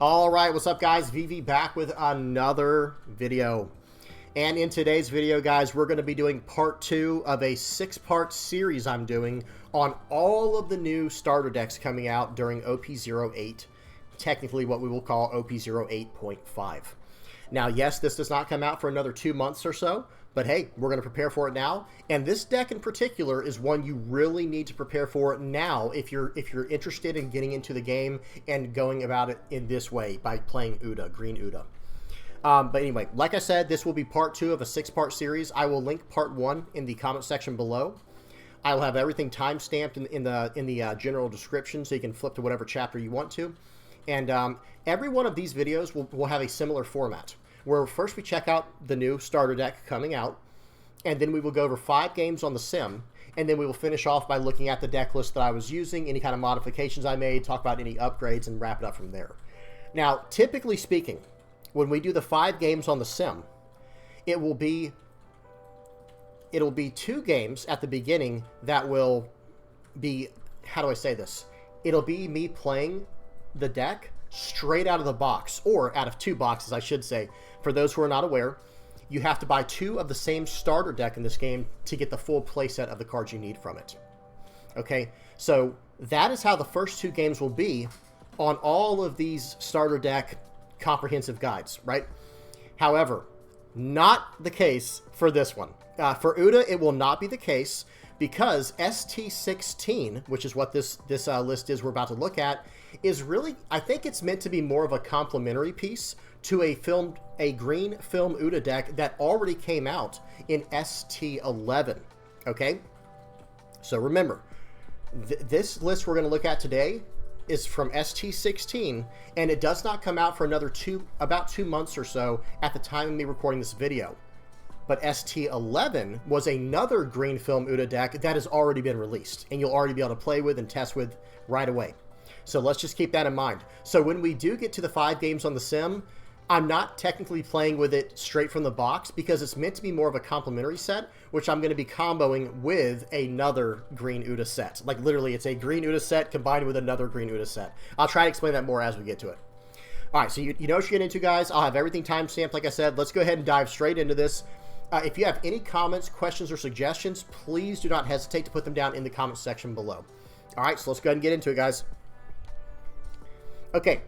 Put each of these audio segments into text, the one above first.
All right, what's up, guys? VV back with another video. And in today's video, guys, we're going to be doing part 2 of a 6-part series I'm doing on all of the new starter decks coming out during OP08, technically what we will call OP08.5. Now, yes, this does not come out for another 2 months or so, but hey, we're going to prepare for it now. And this deck in particular is one you really need to prepare for now if you're interested in getting into the game and going about it in this way by playing Uda, Green Uda. But anyway, like I said, this will be part 2 of a 6-part series. I will link part 1 in the comment section below. I will have everything time-stamped in the general description, so you can flip to whatever chapter you want to. And every one of these videos will have a similar format, where first we check out the new starter deck coming out, and then we will go over 5 games on the sim, and then we will finish off by looking at the deck list that I was using, any kind of modifications I made, talk about any upgrades, and wrap it up from there. Now, typically speaking, when we do the 5 games on the sim, it'll be 2 games at the beginning that will be, how do I say this? It'll be me playing the deck straight out of the box, or out of 2 boxes, I should say. For those who are not aware, you have to buy 2 of the same starter deck in this game to get the full playset of the cards you need from it. Okay, so that is how the first 2 games will be on all of these starter deck comprehensive guides, right? However, not the case for this one. For Uda, it will not be the case because ST-16, which is what this list is we're about to look at, is really, I think it's meant to be more of a complementary piece to a green film Uda deck that already came out in ST-11, okay? So remember, this list we're going to look at today is from ST-16, and it does not come out for another about 2 months or so at the time of me recording this video. But ST-11 was another green film Uda deck that has already been released, and you'll already be able to play with and test with right away. So let's just keep that in mind. So when we do get to the 5 games on the sim, I'm not technically playing with it straight from the box because it's meant to be more of a complementary set, which I'm going to be comboing with another green Uda set. Like literally, it's a green Uda set combined with another green Uda set. I'll try to explain that more as we get to it. All right, so you know what you're getting into, guys. I'll have everything time-stamped, like I said. Let's go ahead and dive straight into this. If you have any comments, questions, or suggestions, please do not hesitate to put them down in the comment section below. All right, so let's go ahead and get into it, guys. Okay,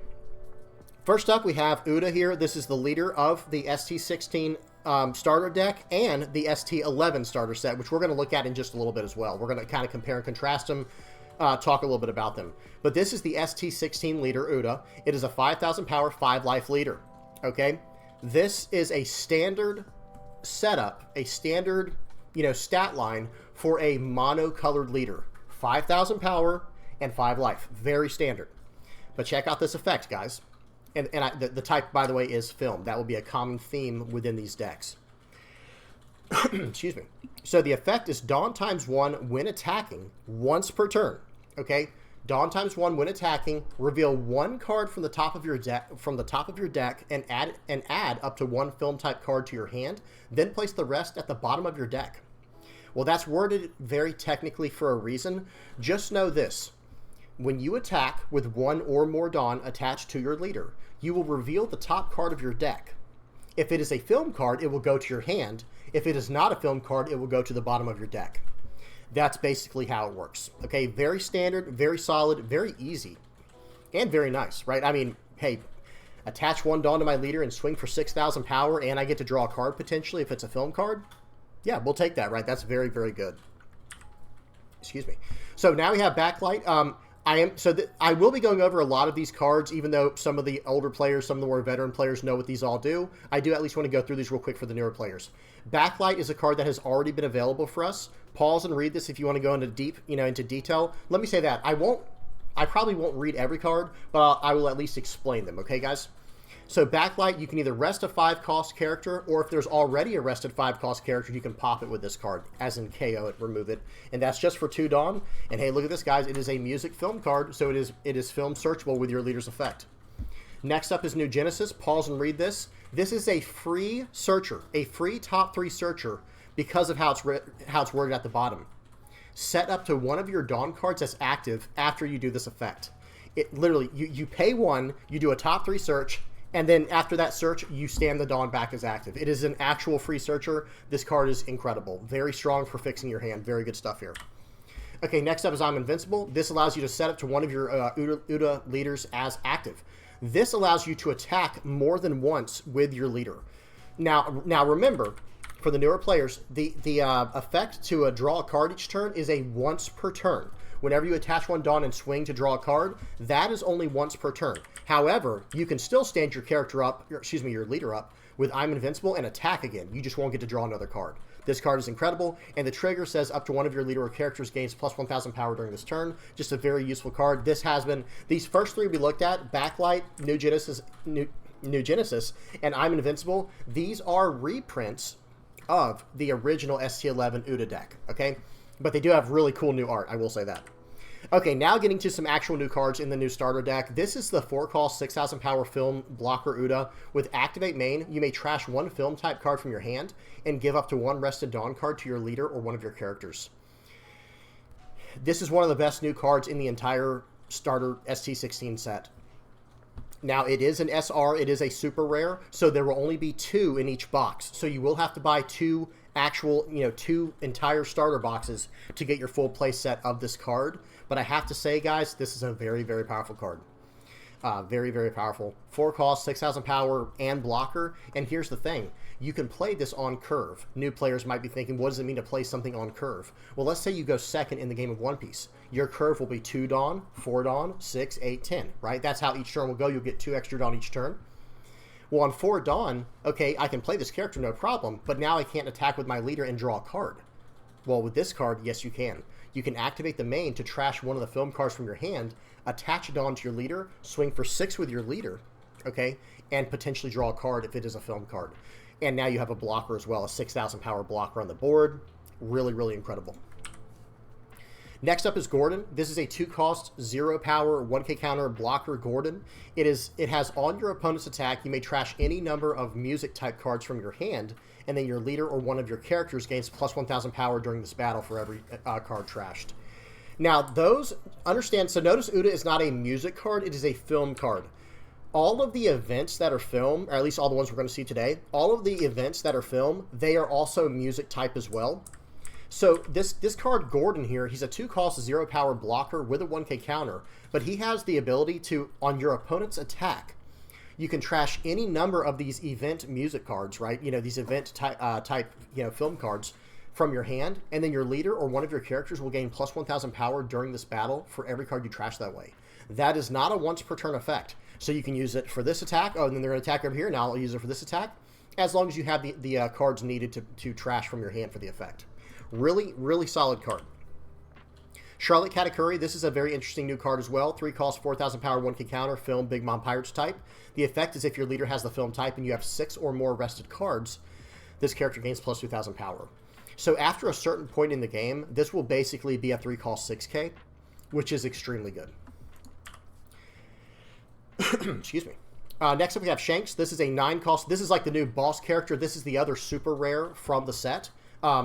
first up, we have Uda here. This is the leader of the ST-16 starter deck and the ST-11 starter set, which we're going to look at in just a little bit as well. We're going to kind of compare and contrast them, talk a little bit about them. But this is the ST-16 leader, Uda. It is a 5,000 power, 5 life leader, okay? This is a standard setup, a standard, stat line for a mono-colored leader. 5,000 power and 5 life. Very standard. But check out this effect, guys. And the type, by the way, is film. That will be a common theme within these decks. Excuse me. So the effect is Dawn ×1 when attacking once per turn. Okay? Dawn ×1 when attacking. Reveal 1 card from the top of your deck, and add up to 1 film type card to your hand. Then place the rest at the bottom of your deck. Well, that's worded very technically for a reason. Just know this. When you attack with 1 or more Dawn attached to your leader, you will reveal the top card of your deck. If it is a film card, it will go to your hand. If it is not a film card, it will go to the bottom of your deck. That's basically how it works. Okay, very standard, very solid, very easy, and very nice, right? I mean, hey, attach 1 Dawn to my leader and swing for 6,000 power, and I get to draw a card potentially if it's a film card. Yeah, we'll take that, right? That's very, very good. Excuse me. So now we have backlight. I will be going over a lot of these cards, even though some of the older players, some of the more veteran players know what these all do. I do at least want to go through these real quick for the newer players. Backlight is a card that has already been available for us. Pause and read this if you want to go into detail. Let me say that I probably won't read every card, but I will at least explain them. Okay, guys? So backlight, you can either rest a 5-cost character, or if there's already a rested 5-cost character, you can pop it with this card, as in KO it, remove it. And that's just for 2 Dawn. And hey, look at this, guys. It is a music film card, so it is film searchable with your leader's effect. Next up is New Genesis. Pause and read this. This is a free searcher, a free top 3 searcher because of how it's worded at the bottom. Set up to 1 of your Dawn cards as active after you do this effect. It literally, you pay 1, you do a top 3 search, and then after that search, you stand the Dawn back as active. It is an actual free searcher. This card is incredible. Very strong for fixing your hand. Very good stuff here. Okay, next up is I'm Invincible. This allows you to set up to one of your Uda leaders as active. This allows you to attack more than once with your leader. Now remember, for the newer players, the effect to draw a card each turn is a once per turn. Whenever you attach one Dawn and swing to draw a card, that is only once per turn. However, you can still stand your character up, your leader up, with I'm Invincible and attack again. You just won't get to draw another card. This card is incredible, and the trigger says up to one of your leader or characters gains plus 1,000 power during this turn. Just a very useful card. This has been, these first 3 we looked at, Backlight, New Genesis, and I'm Invincible. These are reprints of the original ST-11 Uda deck, okay? But they do have really cool new art, I will say that. Okay, now getting to some actual new cards in the new starter deck. This is the 4-cost, 6,000 power film blocker Uda. With Activate main, you may trash 1 film type card from your hand and give up to 1 Rested Dawn card to your leader or one of your characters. This is one of the best new cards in the entire starter ST-16 set. Now, it is an SR, it is a super rare, so there will only be 2 in each box. So you will have to buy 2 actual, 2 entire starter boxes to get your full play set of this card. But I have to say, guys, this is a very, very powerful card. Very, very powerful. 4 cost, 6,000 power, and blocker. And here's the thing. You can play this on curve. New players might be thinking, what does it mean to play something on curve? Well, let's say you go second in the game of One Piece. Your curve will be 2 Dawn, 4 Dawn, 6, 8, 10, right? That's how each turn will go. You'll get 2 extra Dawn each turn. Well, on 4 Dawn, okay, I can play this character, no problem, but now I can't attack with my leader and draw a card. Well, with this card, yes, you can. You can activate the main to trash one of the film cards from your hand, attach a Dawn to your leader, swing for 6 with your leader, okay, and potentially draw a card if it is a film card. And now you have a blocker as well, a 6,000 power blocker on the board. Really, really incredible. Next up is Gordon. This is a 2-cost, 0 power, 1k counter blocker Gordon. It has on your opponent's attack, you may trash any number of music type cards from your hand, and then your leader or one of your characters gains plus 1,000 power during this battle for every card trashed. Now, understand, so notice Uda is not a music card, it is a film card. All of the events that are film, or at least all the ones we're going to see today, all of the events that are film, they are also music type as well. So this card, Gordon here, he's a 2-cost, 0 power blocker with a 1k counter, but he has the ability to, on your opponent's attack, you can trash any number of these event music cards, right? These event type film cards from your hand, and then your leader or one of your characters will gain plus 1,000 power during this battle for every card you trash that way. That is not a once per turn effect. So you can use it for this attack. Oh, and then they're going to attack over here. Now I'll use it for this attack, as long as you have the cards needed to trash from your hand for the effect. Really, really solid card. Charlotte Katakuri, this is a very interesting new card as well. 3 cost, 4,000 power, 1k counter, film, Big Mom Pirates type. The effect is if your leader has the film type and you have 6 or more rested cards, this character gains plus 2,000 power. So after a certain point in the game, this will basically be a 3 cost 6k, which is extremely good. Excuse me. Next up we have Shanks. This is a 9 cost. This is like the new boss character. This is the other super rare from the set.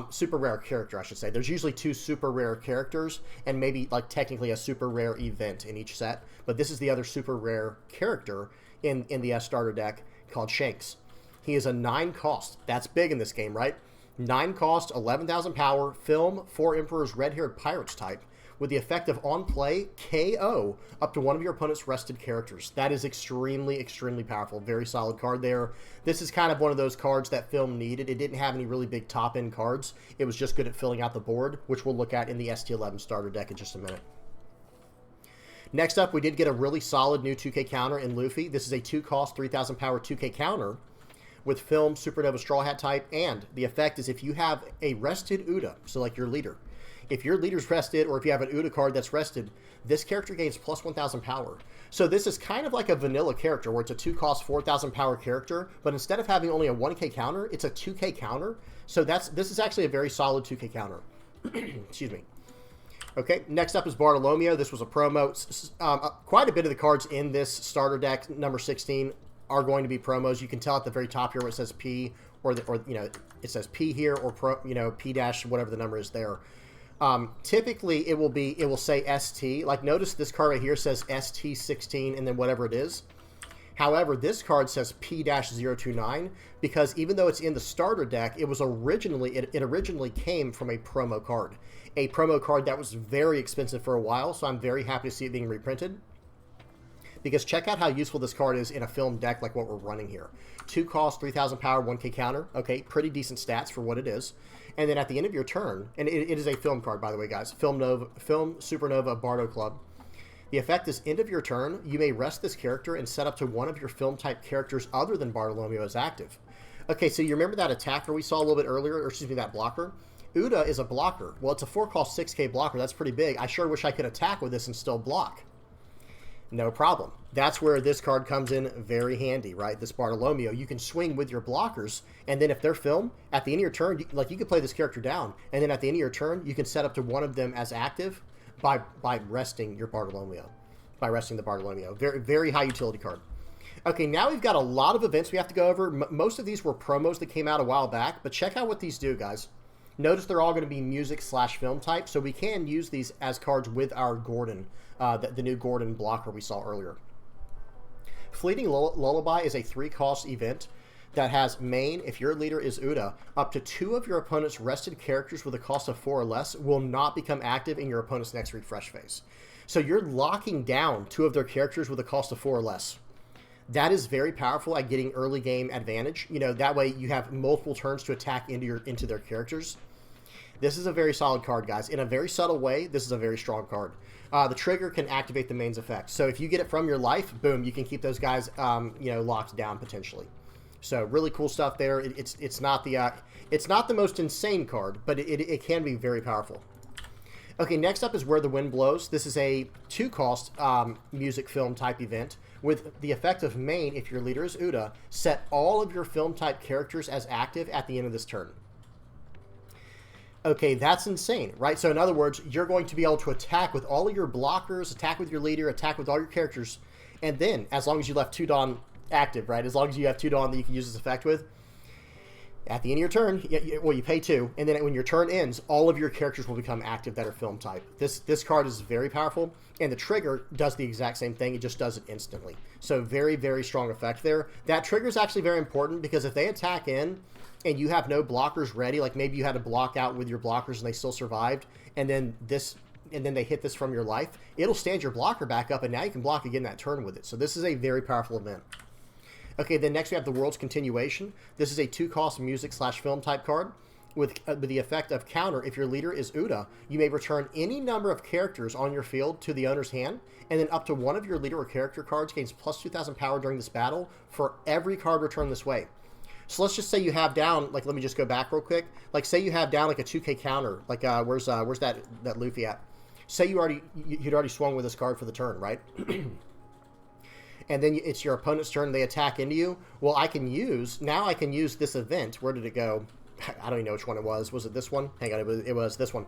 Super rare character, I should say. There's usually 2 super rare characters and maybe like technically a super rare event in each set. But this is the other super rare character in the starter deck called Shanks. He is a 9 cost. That's big in this game, right? 9 cost, 11,000 power, film, 4 Emperor's Red-Haired Pirates type, with the effect of on play, KO up to one of your opponent's rested characters. That is extremely, extremely powerful. Very solid card there. This is kind of one of those cards that film needed. It didn't have any really big top-end cards. It was just good at filling out the board, which we'll look at in the ST-11 starter deck in just a minute. Next up, we did get a really solid new 2k counter in Luffy. This is a 2 cost, 3,000 power 2k counter with film, Supernova Straw Hat type, and the effect is if you have a rested Uda, so like your leader, if your leader's rested, or if you have an Uda card that's rested, this character gains plus 1,000 power. So this is kind of like a vanilla character, where it's a 2 cost, 4,000 power character, but instead of having only a 1k counter, it's a 2k counter. So this is actually a very solid 2k counter. Excuse me. Okay, next up is Bartolomeo. This was a promo. Quite a bit of the cards in this starter deck, number 16, are going to be promos. You can tell at the very top here where it says P, or it says P here, or P dash, whatever the number is there. Typically, it will say ST. Like, notice this card right here says ST-16 and then whatever it is. However, this card says P-029 because even though it's in the starter deck, it originally came from a promo card. A promo card that was very expensive for a while, so I'm very happy to see it being reprinted. Because check out how useful this card is in a film deck like what we're running here. 2 cost, 3,000 power, 1k counter. Okay, pretty decent stats for what it is. And then at the end of your turn, and it is a film card, by the way, guys. Film Supernova Bardo Club. The effect is end of your turn, you may rest this character and set up to one of your film-type characters other than Bartolomeo as active. Okay, so you remember that attacker we saw a little bit earlier, or excuse me, that blocker? Uda is a blocker. Well, it's a 4-cost 6k blocker. That's pretty big. I sure wish I could attack with this and still block. No problem. That's where this card comes in very handy, right? This Bartolomeo. You can swing with your blockers, and then if they're film, at the end of your turn, you could play this character down, and then at the end of your turn, you can set up to one of them as active by resting your Bartolomeo. By resting the Bartolomeo. Very, very high utility card. Okay, now we've got a lot of events we have to go over. Most of these were promos that came out a while back, but check out what these do, guys. Notice they're all going to be music/film type, so we can use these as cards with our Gordon, the new Gordon blocker we saw earlier. Fleeting Lullaby is a 3-cost event that has main, if your leader is Uda, up to 2 of your opponent's rested characters with a cost of 4 or less will not become active in your opponent's next refresh phase. So you're locking down 2 of their characters with a cost of 4 or less. That is very powerful at getting early game advantage. You know, that way you have multiple turns to attack into their characters. This is a very solid card, guys. In a very subtle way, this is a very strong card. The trigger can activate the main's effect. So if you get it from your life, boom, you can keep those guys, locked down potentially. So really cool stuff there. It's not the most insane card, but it can be very powerful. Okay, next up is Where the Wind Blows. This is a 2-cost music film type event with the effect of main. If your leader is Uda, set all of your film type characters as active at the end of this turn. Okay, that's insane, right? So in other words, you're going to be able to attack with all of your blockers, attack with your leader, attack with all your characters, and then, as long as you left 2 Dawn active, right? As long as you have 2 Dawn that you can use this effect with, at the end of your turn, you pay 2, and then when your turn ends, all of your characters will become active that are film type. This card is very powerful, and the trigger does the exact same thing. It just does it instantly. So very, very strong effect there. That trigger is actually very important because if they attack in and you have no blockers ready, like maybe you had to block out with your blockers and they still survived, and then they hit this from your life, it'll stand your blocker back up, and now you can block again that turn with it. So this is a very powerful event. Okay, then next we have the World's Continuation. This is a 2-cost music/film type card with the effect of counter. If your leader is Uda, you may return any number of characters on your field to the owner's hand, and then up to one of your leader or character cards gains plus 2,000 power during this battle for every card returned this way. So let's just say you have down, like, let me just go back real quick. Like, say you have down like a 2k counter. Like, where's that Luffy at? Say you'd already swung with this card for the turn, right? And then it's your opponent's turn, they attack into you. Well, I can use this event. Where did it go? I don't even know which one it was. Was it this one? Hang on, it was this one.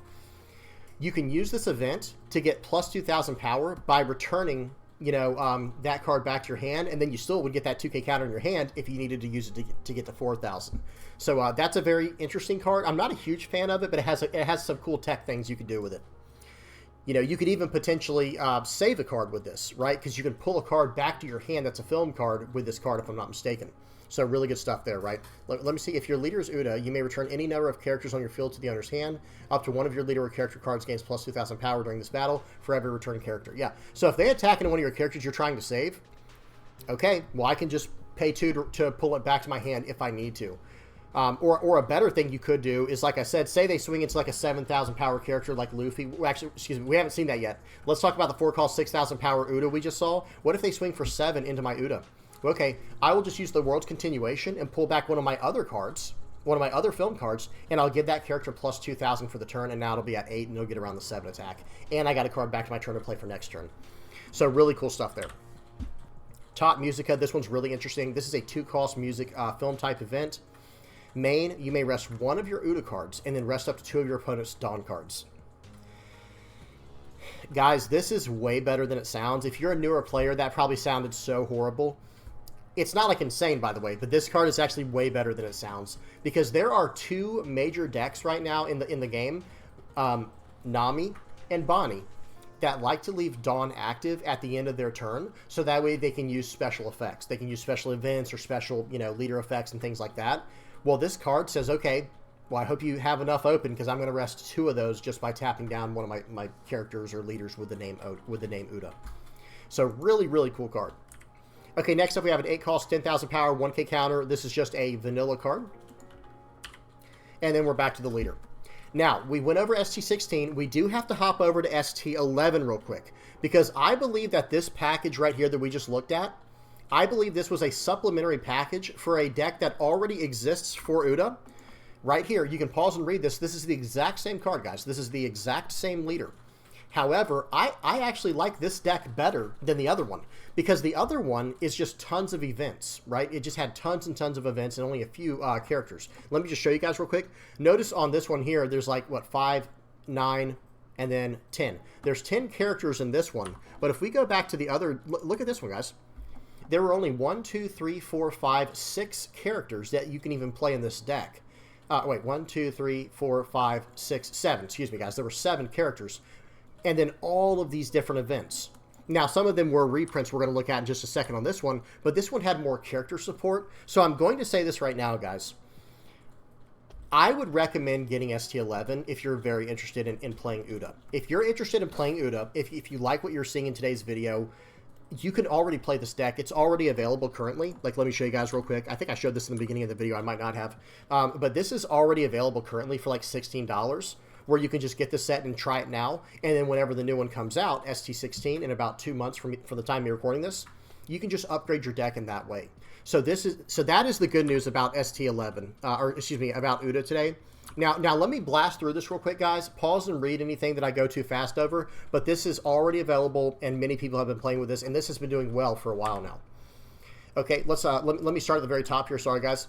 You can use this event to get plus 2,000 power by returning, that card back to your hand, and then you still would get that 2k counter in your hand if you needed to use it to get to 4,000. So that's a very interesting card. I'm not a huge fan of it, but it has some cool tech things you could do with it. You could even potentially save a card with this, right? Because you can pull a card back to your hand that's a film card with this card, if I'm not mistaken. So really good stuff there, right? Let me see. If your leader is Uda, you may return any number of characters on your field to the owner's hand. Up to one of your leader or character cards gains plus 2,000 power during this battle for every return character. Yeah. So if they attack into one of your characters you're trying to save, okay, well, I can just pay 2 to pull it back to my hand if I need to. Or a better thing you could do is, like I said, say they swing into like a 7,000 power character like Luffy. Actually, excuse me, we haven't seen that yet. Let's talk about the 4-cost 6,000 power Uda we just saw. What if they swing for 7 into my Uda? Okay, I will just use the World's Continuation and pull back one of my other cards, one of my other film cards, and I'll give that character plus 2,000 for the turn, and now it'll be at 8, and it'll get around the 7 attack. And I got a card back to my turn to play for next turn. So really cool stuff there. Top Musica, this one's really interesting. This is a 2-cost music film type event. Main, you may rest one of your Uda cards and then rest up to 2 of your opponent's Dawn cards. Guys, this is way better than it sounds. If you're a newer player, that probably sounded so horrible. It's not like insane, by the way, but this card is actually way better than it sounds because there are 2 major decks right now in the game Nami, and Bonney that like to leave Dawn active at the end of their turn, so that way they can use special effects. They can use special events or special, leader effects and things like that. Well, this card says, okay, well, I hope you have enough open because I'm going to rest 2 of those just by tapping down one of my characters or leaders with the name Uda. So really, really cool card. Okay, next up we have an 8 cost, 10,000 power, 1k counter. This is just a vanilla card. And then we're back to the leader. Now, we went over ST-16. We do have to hop over to ST-11 real quick, because I believe that this package right here that we just looked at, I believe this was a supplementary package for a deck that already exists for Uda. Right here, you can pause and read this. This is the exact same card, guys. This is the exact same leader. However, I actually like this deck better than the other one, because the other one is just tons of events, right? It just had tons and tons of events and only a few characters. Let me just show you guys real quick. Notice on this one here, there's like, what, 5, 9, and then 10. There's 10 characters in this one, but if we go back to the other, look at this one, guys. There were only 1, 2, 3, 4, 5, 6 characters that you can even play in this deck. Wait, 1, 2, 3, 4, 5, 6, 7. Excuse me, guys. There were 7 characters. And then all of these different events. Now, some of them were reprints we're going to look at in just a second on this one, but this one had more character support. So I'm going to say this right now, guys. I would recommend getting ST-11 if you're very interested in playing Uda. If you're interested in playing Uda, if you like what you're seeing in today's video, you can already play this deck. It's already available currently. Like, let me show you guys real quick. I think I showed this in the beginning of the video. I might not have. But this is already available currently for like $16, where you can just get the set and try it now. And then whenever the new one comes out, ST-16, in about 2 months from the time you're recording this, you can just upgrade your deck in that way. So that is the good news about ST-11, or excuse me, about Uda today. Now let me blast through this real quick, guys. Pause and read anything that I go too fast over, but this is already available, and many people have been playing with this, and this has been doing well for a while now. Okay, let me start at the very top here. Sorry, guys.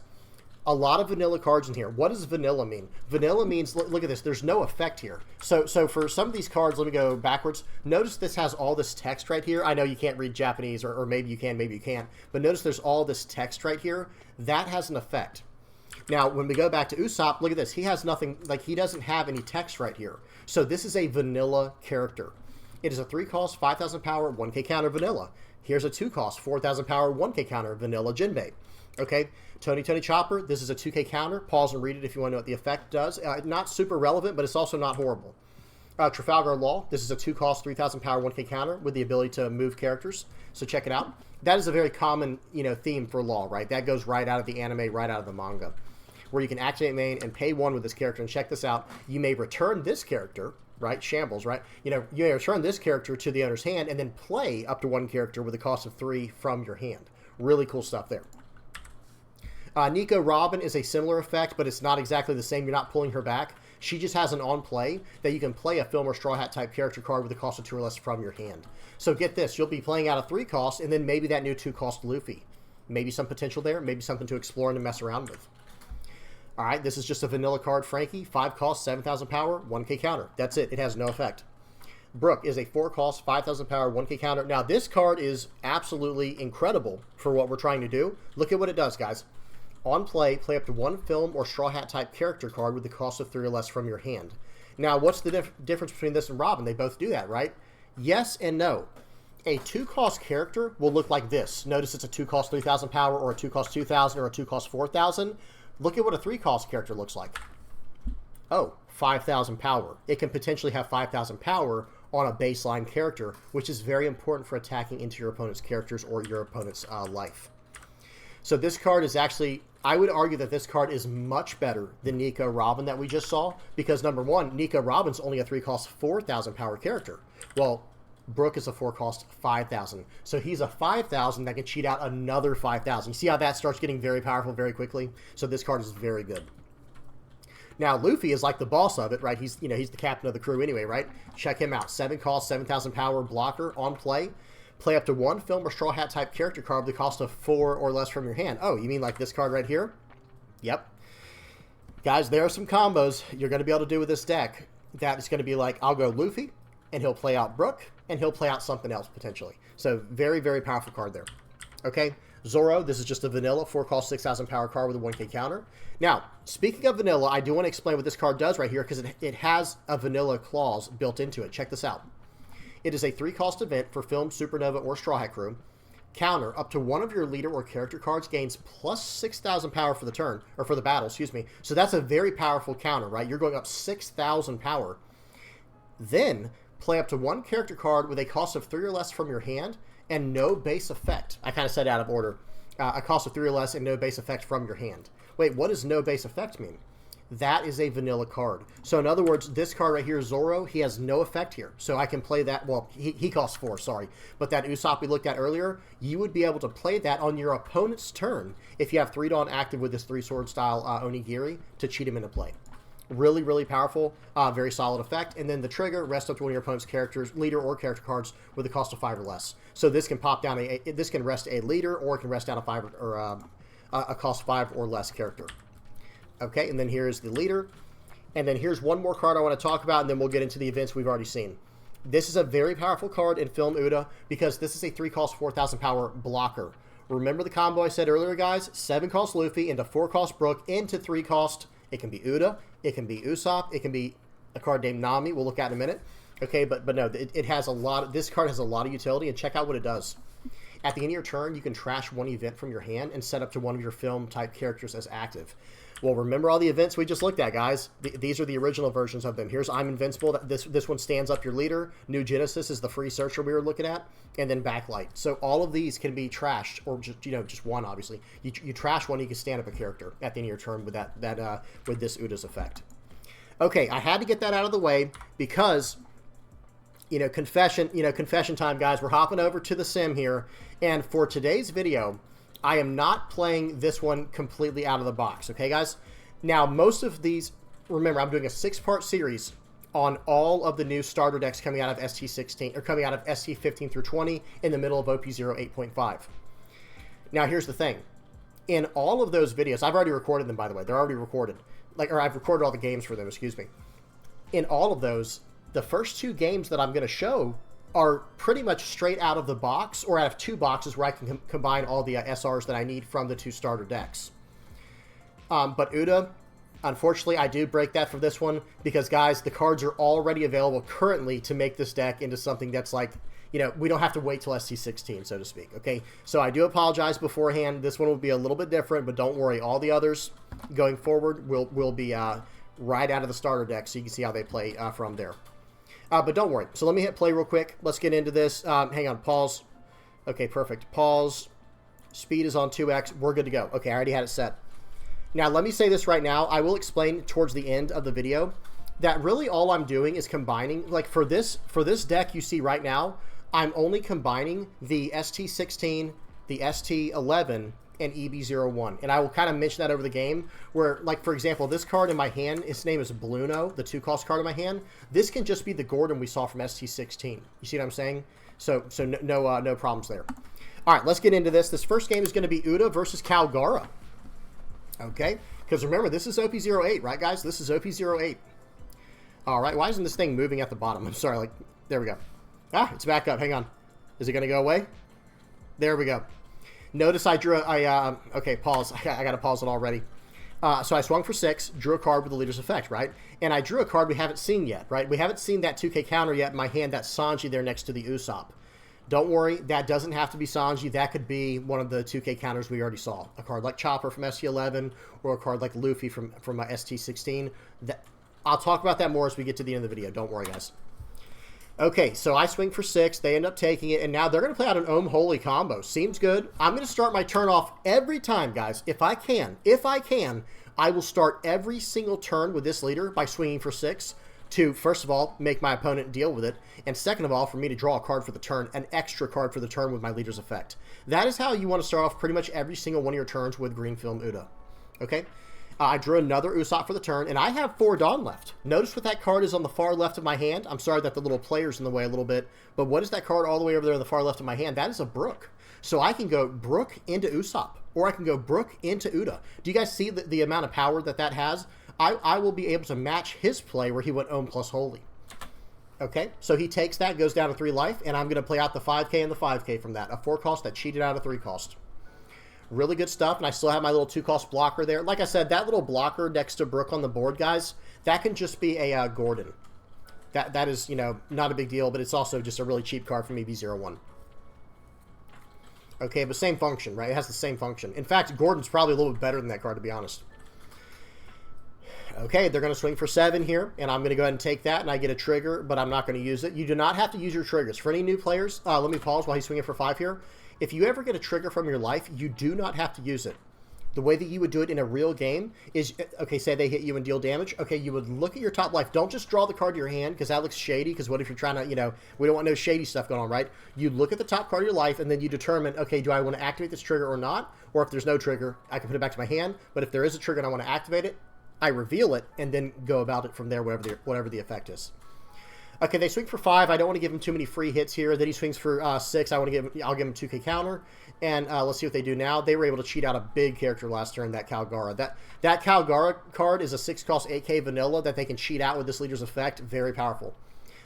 A lot of vanilla cards in here. What does vanilla mean? Vanilla means, look at this, there's no effect here. So for some of these cards, let me go backwards. Notice this has all this text right here. I know you can't read Japanese, or maybe you can, maybe you can't. But notice there's all this text right here. That has an effect. Now, when we go back to Usopp, look at this. He has nothing, like he doesn't have any text right here. So this is a vanilla character. It is a 3 cost, 5,000 power, 1k counter vanilla. Here's a 2 cost, 4,000 power, 1k counter vanilla Jinbei. Okay, Tony Chopper, this is a 2k counter. Pause and read it if you want to know what the effect does. Not super relevant, but it's also not horrible. Trafalgar Law, this is a 2 cost, 3,000 power, 1k counter with the ability to move characters. So check it out. That is a very common, theme for Law, right? That goes right out of the anime, right out of the manga, where you can activate main and pay 1 with this character. And check this out. You may return this character, right? Shambles, right? You may return this character to the owner's hand and then play up to 1 character with a cost of 3 from your hand. Really cool stuff there. Nico Robin is a similar effect, but it's not exactly the same. You're not pulling her back. She just has an on-play that you can play a Film or Straw Hat type character card with a cost of 2 or less from your hand. So get this. You'll be playing out a 3 cost, and then maybe that new 2 cost Luffy. Maybe some potential there. Maybe something to explore and to mess around with. All right, this is just a vanilla card, Frankie. 5 cost, 7,000 power, 1k counter. That's it. It has no effect. Brooke is a 4 cost, 5,000 power, 1k counter. Now, this card is absolutely incredible for what we're trying to do. Look at what it does, guys. On play up to 1 Film or Straw Hat type character card with the cost of 3 or less from your hand. Now, what's the difference between this and Robin? They both do that, right? Yes and no. A 2 cost character will look like this. Notice it's a 2 cost 3,000 power, or a 2 cost 2,000, or a 2 cost 4,000. Look at what a 3 cost character looks like. Oh, 5,000 power. It can potentially have 5,000 power on a baseline character, which is very important for attacking into your opponent's characters or your opponent's life. So this card is actually, I would argue that this card is much better than Nico Robin that we just saw, because number one, Nico Robin's only a 3 cost 4,000 power character. Well, Brooke is a 4 cost 5,000. So he's a 5,000 that can cheat out another 5,000. You see how that starts getting very powerful very quickly? So this card is very good. Now, Luffy is like the boss of it, right? He's the captain of the crew anyway, right? Check him out. 7 cost, 7,000 power blocker on play. Play up to 1 Film or Straw Hat type character card with the cost of 4 or less from your hand. Oh, you mean like this card right here? Yep. Guys, there are some combos you're going to be able to do with this deck that is going to be like, I'll go Luffy, and he'll play out Brooke, and he'll play out something else potentially. So very, very powerful card there. Okay, Zoro, this is just a vanilla 4-cost 6,000 power card with a 1k counter. Now, speaking of vanilla, I do want to explain what this card does right here because it has a vanilla clause built into it. Check this out. It is a 3-cost event for Film, Supernova, or Straw Hat Crew. Counter, up to one of your leader or character cards gains plus 6,000 power for the turn, or for the battle, excuse me. So that's a very powerful counter, right? You're going up 6,000 power. Then, play up to one character card with a cost of 3 or less from your hand and no base effect. I kind of said out of order. A cost of 3 or less and no base effect from your hand. Wait, what does no base effect mean? That is a vanilla card. So in other words, this card right here, Zoro, he has no effect here. So I can play that, well, he costs 4, sorry. But that Usopp we looked at earlier, you would be able to play that on your opponent's turn if you have 3 Dawn active with this 3-sword style Onigiri to cheat him into play. Really, really powerful, very solid effect. And then the trigger, rest up to one of your opponent's characters, leader or character cards with a cost of 5 or less. So this can pop down, this can rest a leader or it can rest down a 5 or a cost 5 or less character. Okay, and then here's the leader. And then here's one more card I want to talk about, and then we'll get into the events we've already seen. This is a very powerful card in Film Uda because this is a 3-cost 4,000 power blocker. Remember the combo I said earlier, guys? 7-cost Luffy into 4-cost Brook into 3-cost. It can be Uda, it can be Usopp, it can be a card named Nami. We'll look at in a minute. Okay, but no, it has a lot of, this card has a lot of utility, and check out what it does. At the end of your turn, you can trash one event from your hand and set up to one of your film-type characters as active. Well, remember all the events we just looked at, guys. These are the original versions of them. Here's I'm Invincible. This one stands up your leader. New Genesis is the free searcher we were looking at. And then Backlight. So all of these can be trashed, or just, just one, obviously. You trash one, you can stand up a character at the end of your turn with with this Uda's effect. Okay, I had to get that out of the way because, confession time, guys. We're hopping over to the sim here. And for today's video, I am not playing this one completely out of the box, okay, guys? Now, most of these, remember, I'm doing a 6-part series on all of the new starter decks coming out of ST-16, or coming out of ST-15 through 20 in the middle of OP0 8.5. Now, here's the thing. In all of those videos, I've already recorded them, by the way. They're already recorded. Or I've recorded all the games for them, excuse me. In all of those, the first 2 games that I'm going to show are pretty much straight out of the box, or out of 2 boxes where I can combine all the SRs that I need from the 2 starter decks. But Uda, unfortunately, I do break that for this one, because, guys, the cards are already available currently to make this deck into something that's like, we don't have to wait till ST-16, so to speak, okay? So I do apologize beforehand. This one will be a little bit different, but don't worry. All the others going forward will be right out of the starter deck, so you can see how they play from there. But don't worry. So let me hit play real quick. Let's get into this. Hang on. Pause. Okay, perfect. Pause. Speed is on 2x. We're good to go. Okay, I already had it set. Now, let me say this right now. I will explain towards the end of the video that really all I'm doing is combining, like for this deck you see right now, I'm only combining the ST-16, the ST-11, and EB01. And I will kind of mention that over the game where, like, for example, this card in my hand, its name is Bluno, the 2-cost card in my hand. This can just be the Gordon we saw from ST-16. You see what I'm saying? So no problems there. All right, let's get into this. This first game is going to be Uda versus Kalgara. Okay? Because remember, this is OP08, right, guys? This is OP08. All right, why isn't this thing moving at the bottom? I'm sorry, like, there we go. Ah, it's back up. Hang on. Is it going to go away? There we go. Notice I drew okay, pause. I got to pause it already. So I swung for 6, drew a card with the leader's effect, right? And I drew a card we haven't seen yet, right? We haven't seen that 2K counter yet in my hand, that Sanji there next to the Usopp. Don't worry, that doesn't have to be Sanji. That could be one of the 2K counters we already saw. A card like Chopper from ST-11 or a card like Luffy from ST-16. I'll talk about that more as we get to the end of the video. Don't worry, guys. Okay, so I swing for 6. They end up taking it, and now they're going to play out an Ohm Holy combo. Seems good. I'm going to start my turn off every time, guys. If I can, I will start every single turn with this leader by swinging for 6 to, first of all, make my opponent deal with it, and second of all, for me to draw a card for the turn, an extra card for the turn with my leader's effect. That is how you want to start off pretty much every single one of your turns with Green Film Uda. Okay? I drew another Usopp for the turn, and I have 4 Dawn left. Notice what that card is on the far left of my hand. I'm sorry that the little player's in the way a little bit, but what is that card all the way over there on the far left of my hand? That is a Brook. So I can go Brook into Usopp, or I can go Brook into Uda. Do you guys see the amount of power that has? I will be able to match his play where he went Ohm plus Holy. Okay, so he takes that, goes down to 3 life, and I'm going to play out the 5K and the 5K from that. A 4 cost that cheated out a 3 cost. Really good stuff, and I still have my little 2-cost blocker there. Like I said, that little blocker next to Brook on the board, guys, that can just be a Gordon. That is, you know, not a big deal, but it's also just a really cheap card from EV01. Okay, but same function, right? It has the same function. In fact, Gordon's probably a little bit better than that card, to be honest. Okay, they're going to swing for 7 here, and I'm going to go ahead and take that, and I get a trigger, but I'm not going to use it. You do not have to use your triggers. For any new players, let me pause while he's swinging for 5 here. If you ever get a trigger from your life, you do not have to use it. The way that you would do it in a real game is, okay, say they hit you and deal damage. Okay, you would look at your top life. Don't just draw the card to your hand, because that looks shady, because what if you're trying to, you know, we don't want no shady stuff going on, right? You look at the top card of your life, and then you determine, okay, do I want to activate this trigger or not? Or if there's no trigger, I can put it back to my hand. But if there is a trigger and I want to activate it, I reveal it, and then go about it from there, whatever the effect is. Okay, they swing for 5. I don't want to give him too many free hits here. Then he swings for 6. I'll give him 2k counter. And let's see what they do now. They were able to cheat out a big character last turn, that Kalgara. That Kalgara card is a 6-cost 8k vanilla that they can cheat out with this leader's effect. Very powerful.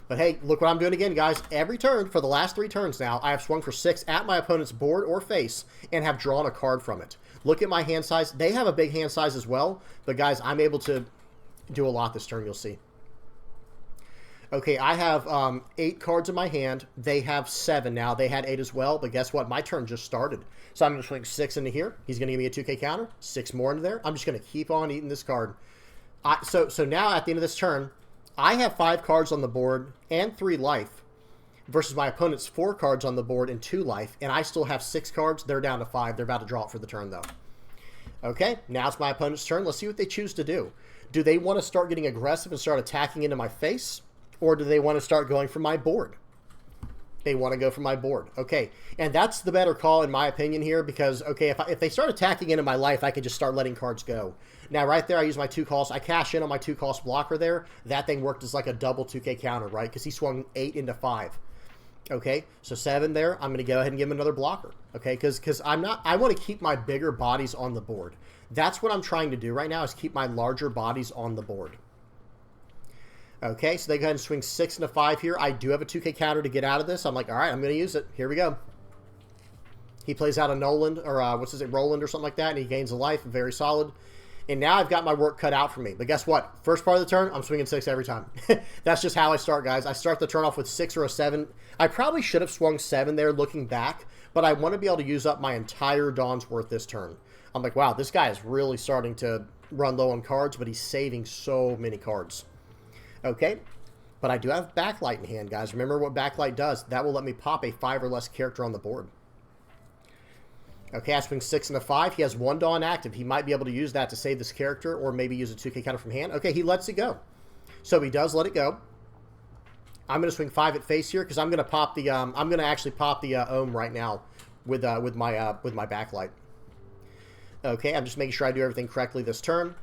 But hey, look what I'm doing again, guys. Every turn, for the last 3 turns now, I have swung for 6 at my opponent's board or face and have drawn a card from it. Look at my hand size. They have a big hand size as well. But guys, I'm able to do a lot this turn, you'll see. Okay, I have 8 cards in my hand. They have 7 now. They had 8 as well, but guess what? My turn just started. So I'm going to swing 6 into here. He's going to give me a 2k counter. 6 more into there. I'm just going to keep on eating this card. So now at the end of this turn, I have 5 cards on the board and 3 life versus my opponent's 4 cards on the board and 2 life, and I still have 6 cards. They're down to 5. They're about to draw it for the turn, though. Okay, now it's my opponent's turn. Let's see what they choose to do. Do they want to start getting aggressive and start attacking into my face? Or do they want to start going for my board? They want to go for my board. Okay, and that's the better call in my opinion here because, okay, if they start attacking into my life, I can just start letting cards go. Now, right there, I use my 2 costs. I cash in on my 2-cost blocker there. That thing worked as like a double 2k counter, right? Because he swung 8 into 5. Okay, so 7 there. I'm going to go ahead and give him another blocker. Okay, because I want to keep my bigger bodies on the board. That's what I'm trying to do right now is keep my larger bodies on the board. Okay, so they go ahead and swing 6 into 5 here. I do have a 2k counter to get out of this. I'm like, all right, I'm going to use it. Here we go. He plays out a Noland, or Roland or something like that, and he gains a life. Very solid. And now I've got my work cut out for me. But guess what? First part of the turn, I'm swinging 6 every time. That's just how I start, guys. I start the turn off with 6 or a 7. I probably should have swung 7 there looking back, but I want to be able to use up my entire Dawn's worth this turn. I'm like, wow, this guy is really starting to run low on cards, but he's saving so many cards. Okay, but I do have Backlight in hand, guys. Remember what Backlight does. That will let me pop a 5 or less character on the board. Okay, I swing 6 into 5. He has 1 Dawn active. He might be able to use that to save this character or maybe use a 2k counter from hand. Okay, he lets it go. So he does let it go. I'm going to swing 5 at face here because I'm going to pop the I'm going to actually pop the Ohm right now with my Backlight. Okay, I'm just making sure I do everything correctly this turn.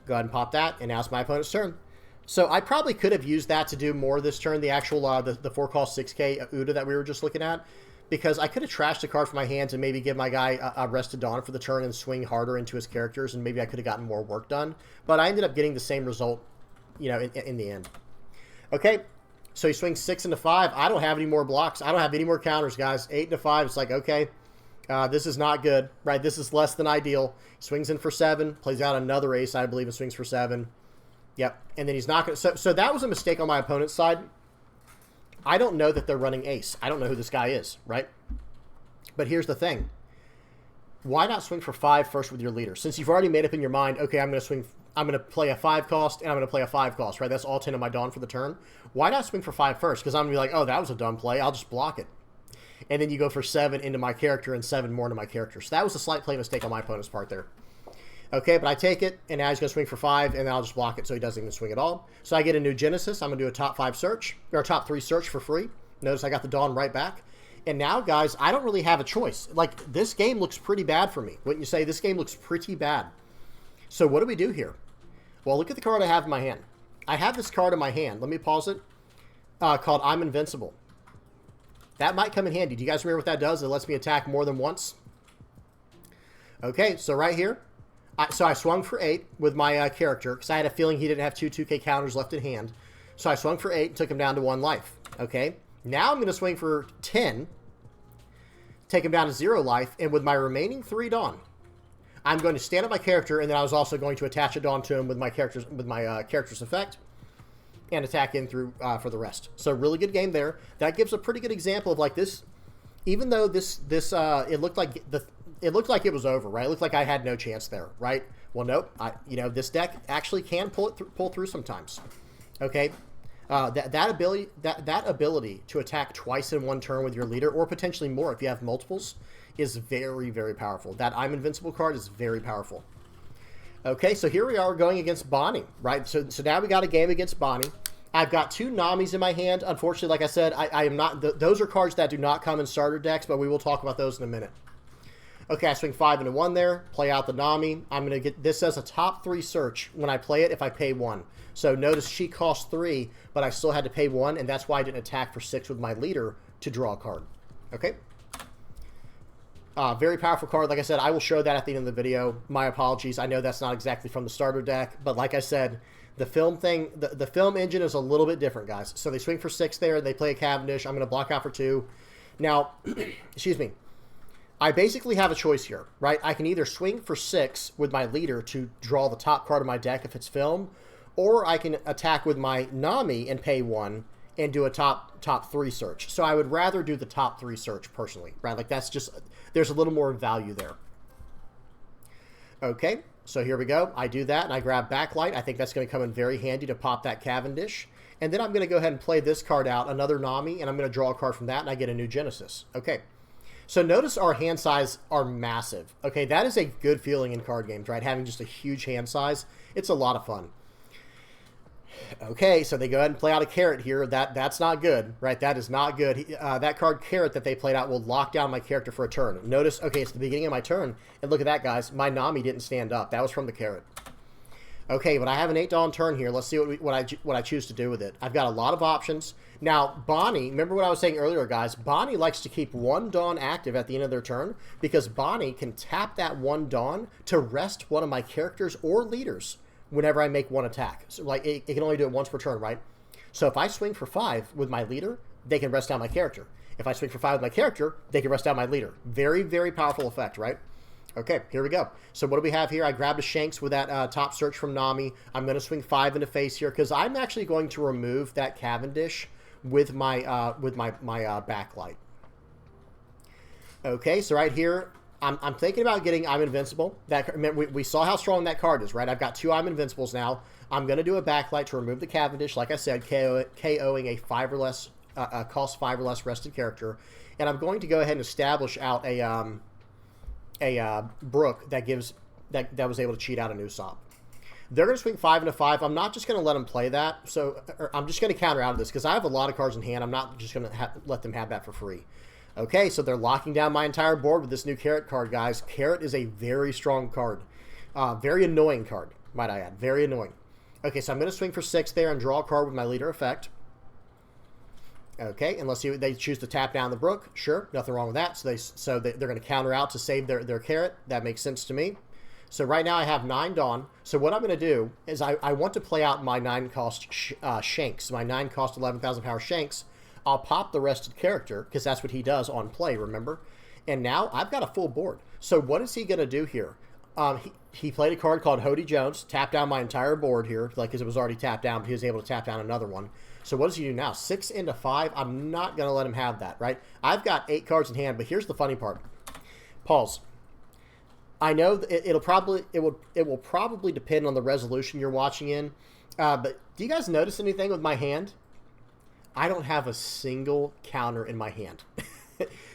Go ahead and pop that, and now it's my opponent's turn. So I probably could have used that to do more this turn, the actual, the 4-cost 6k Uda that we were just looking at, because I could have trashed a card from my hands and maybe give my guy a Rested Dawn for the turn and swing harder into his characters, and maybe I could have gotten more work done. But I ended up getting the same result, you know, in the end. Okay, so he swings 6 into 5. I don't have any more blocks. I don't have any more counters, guys. 8 into 5, it's like, okay, this is not good, right? This is less than ideal. Swings in for 7, plays out another ace, I believe, and swings for 7. Yep, and then he's not going to... So that was a mistake on my opponent's side. I don't know that they're running ace. I don't know who this guy is, right? But here's the thing. Why not swing for 5 first with your leader? Since you've already made up in your mind, okay, I'm going to play a 5-cost, and I'm going to play a 5-cost, right? That's all 10 of my Dawn for the turn. Why not swing for 5 first? Because I'm going to be like, oh, that was a dumb play. I'll just block it. And then you go for 7 into my character and 7 more into my character. So that was a slight play mistake on my opponent's part there. Okay, but I take it, and now he's going to swing for 5, and I'll just block it so he doesn't even swing at all. So I get a new Genesis. I'm going to do a top 5 search, or a top 3 search for free. Notice I got the Dawn right back. And now, guys, I don't really have a choice. Like, this game looks pretty bad for me. Wouldn't you say? This game looks pretty bad. So what do we do here? Well, look at the card I have in my hand. I have this card in my hand. Let me pause it. Called I'm Invincible. That might come in handy. Do you guys remember what that does? It lets me attack more than once. Okay, so right here. So I swung for 8 with my character because I had a feeling he didn't have 2k counters left in hand. So I swung for 8 and took him down to 1 life. Okay, now I'm going to swing for 10 take him down to 0 life, and with my remaining 3 Dawn, I'm going to stand up my character, and then I was also going to attach a Dawn to him with my character's effect, and attack in through for the rest. So really good game there. That gives a pretty good example of like this. Even though it looked like it was over, right? It looked like I had no chance there, right? Well, nope. This deck actually can pull through sometimes. Okay, that ability to attack twice in one turn with your leader, or potentially more if you have multiples, is very, very powerful. That I'm Invincible card is very powerful. Okay, so here we are going against Bonney, right? So now we got a game against Bonney. I've got 2 Namis in my hand. Unfortunately, like I said, I am not... those are cards that do not come in starter decks, but we will talk about those in a minute. Okay, I swing 5 into 1 there, play out the Nami. I'm going to get... This as a top 3 search when I play it if I pay 1. So notice she cost 3, but I still had to pay 1, and that's why I didn't attack for 6 with my leader to draw a card. Okay? Very powerful card. Like I said, I will show that at the end of the video. My apologies. I know that's not exactly from the starter deck, but like I said, the film thing, the film engine is a little bit different, guys. So they swing for 6 there. They play a Cavendish. I'm going to block out for 2. Now, excuse me. I basically have a choice here, right? I can either swing for 6 with my leader to draw the top card of my deck if it's film, or I can attack with my Nami and pay 1 and do a top 3 search. So I would rather do the top 3 search personally, right? Like that's just, there's a little more value there. Okay, so here we go. I do that and I grab Backlight. I think that's going to come in very handy to pop that Cavendish. And then I'm going to go ahead and play this card out, another Nami, and I'm going to draw a card from that and I get a new Genesis. Okay, so notice our hand size are massive. Okay, that is a good feeling in card games, right? Having just a huge hand size. It's a lot of fun. Okay, so they go ahead and play out a Carrot here. That's not good, right? That is not good. That card Carrot that they played out will lock down my character for a turn. Notice, okay, it's the beginning of my turn, and look at that, guys. My Nami didn't stand up. That was from the Carrot. Okay, but I have an 8 Dawn turn here. Let's see what I choose to do with it. I've got a lot of options. Now, Bonney, remember what I was saying earlier, guys? Bonney likes to keep 1 Dawn active at the end of their turn because Bonney can tap that 1 Dawn to rest one of my characters or leaders whenever I make 1 attack. So, like, it can only do it once per turn, right? So if I swing for 5 with my leader, they can rest down my character. If I swing for 5 with my character, they can rest down my leader. Very, very powerful effect, right? Okay, here we go. So what do we have here? I grabbed a Shanks with that top search from Nami. I'm going to swing 5 into face here because I'm actually going to remove that Cavendish with my Backlight. Okay, so right here, I'm thinking about getting I'm Invincible. We saw how strong that card is, right? I've got 2 I'm Invincibles now. I'm going to do a Backlight to remove the Cavendish, like I said, KOing a 5 or less, cost 5 or less rested character. And I'm going to go ahead and establish out a Brook that was able to cheat out a new Usopp. They're going to swing 5 into 5. I'm not just going to let them play that. So I'm just going to counter out of this because I have a lot of cards in hand. I'm not just going to let them have that for free. Okay, so they're locking down my entire board with this new Carrot card, guys. Carrot is a very strong card. Very annoying card, might I add. Very annoying. Okay, so I'm going to swing for 6 there and draw a card with my leader effect. Okay, and let's see what they choose to tap down the Brook. Sure, nothing wrong with that. So they're going to counter out to save their Carrot. That makes sense to me. So right now I have 9 Dawn. So what I'm going to do is I want to play out my 9-cost Shanks, my 9-cost 11,000 power Shanks. I'll pop the rested character because that's what he does on play, remember? And now I've got a full board. So what is he going to do here? He played a card called Hody Jones, tapped down my entire board here, like because it was already tapped down, but he was able to tap down another one. So what does he do now? 6 into 5. I'm not going to let him have that, right? I've got 8 cards in hand, but here's the funny part. Pause. I know it will probably depend on the resolution you're watching in, but do you guys notice anything with my hand? I don't have a single counter in my hand.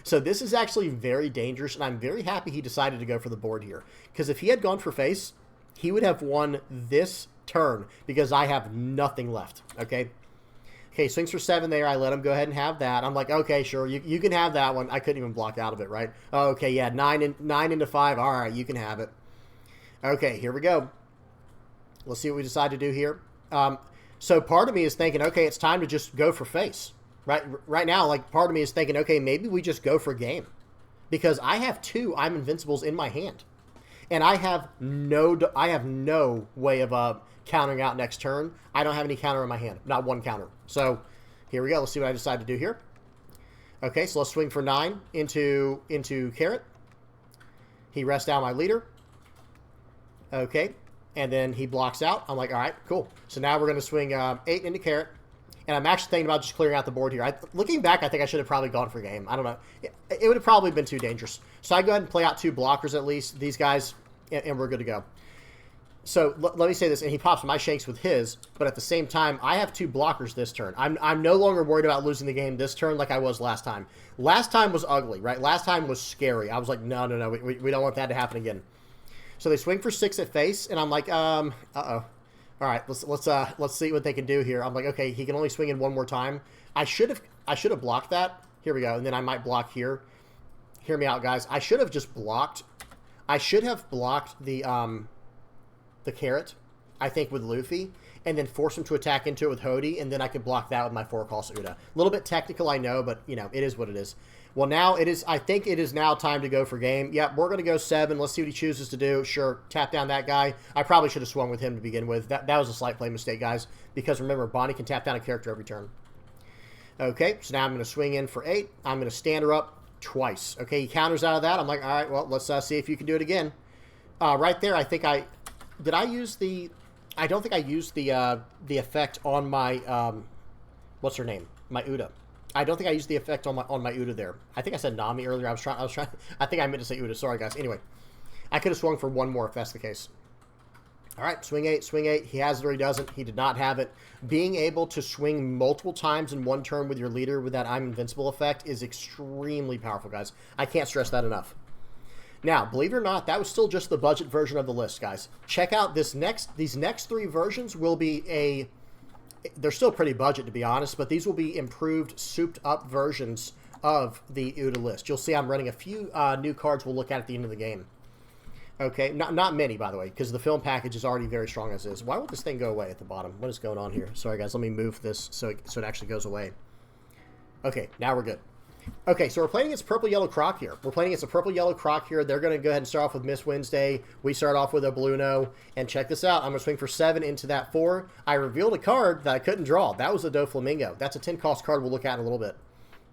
So this is actually very dangerous, and I'm very happy he decided to go for the board here. Because if he had gone for face, he would have won this turn because I have nothing left, okay? Okay, swings for 7 there. I let him go ahead and have that. I'm like, okay, sure, you can have that one. I couldn't even block out of it, right? Oh, okay, yeah, 9 into 5. All right, you can have it. Okay, here we go. Let's see what we decide to do here. So part of me is thinking, okay, it's time to just go for face. Right now, like, part of me is thinking, okay, maybe we just go for game. Because I have 2 I'm Invincibles in my hand. And I have no way of countering out next turn. I don't have any counter in my hand. Not one counter. So here we go. Let's see what I decide to do here. Okay, so let's swing for 9 into Carrot. He rests down my leader. Okay, and then he blocks out. I'm like, all right, cool. So now we're going to swing 8 into Carrot. And I'm actually thinking about just clearing out the board here. Looking back, I think I should have probably gone for game. I don't know. It would have probably been too dangerous. So I go ahead and play out 2 blockers at least. These guys, and we're good to go. So let me say this, and he pops my Shanks with his, but at the same time, I have 2 blockers this turn. I'm no longer worried about losing the game this turn like I was last time. Last time was ugly, right? Last time was scary. I was like, no, we don't want that to happen again. So they swing for 6 at face, and I'm like, uh-oh. All right, let's see what they can do here. I'm like, okay, he can only swing in 1 more time. I should have blocked that. Here we go, and then I might block here. Hear me out, guys. I should have just blocked. I should have blocked the Carrot, I think, with Luffy, and then force him to attack into it with Hody, and then I could block that with my 4-cost Uda. A little bit technical, I know, but you know, it is what it is. Well, now it is. I think it is now time to go for game. Yep, we're going to go 7. Let's see what he chooses to do. Sure, tap down that guy. I probably should have swung with him to begin with. That was a slight play mistake, guys, because remember, Bonney can tap down a character every turn. Okay, so now I'm going to swing in for 8. I'm going to stand her up twice. Okay, he counters out of that. I'm like, all right, well, let's see if you can do it again. Right there, I think did I use the... I don't think I used the effect on my... what's her name? My Uda. I don't think I used the effect on my Uda there. I think I said Nami earlier. I think I meant to say Uda. Sorry, guys. Anyway, I could have swung for 1 more if that's the case. All right, swing 8, swing 8. He has it or he doesn't. He did not have it. Being able to swing multiple times in 1 turn with your leader with that I'm invincible effect is extremely powerful, guys. I can't stress that enough. Now, believe it or not, that was still just the budget version of the list, guys. Check out these next 3 versions will be they're still pretty budget, to be honest, but these will be improved, souped-up versions of the Uda list. You'll see I'm running a few new cards we'll look at the end of the game. Okay, not many, by the way, because the film package is already very strong as is. Why won't this thing go away at the bottom? What is going on here? Sorry, guys, let me move this so it actually goes away. Okay, now we're good. Okay, so we're playing against Purple-Yellow Croc here. We're playing against a Purple-Yellow Croc here. They're going to go ahead and start off with Miss Wednesday. We start off with a Bluno. And check this out. I'm going to swing for 7 into that 4. I revealed a card that I couldn't draw. That was a Doflamingo. That's a 10-cost card we'll look at in a little bit.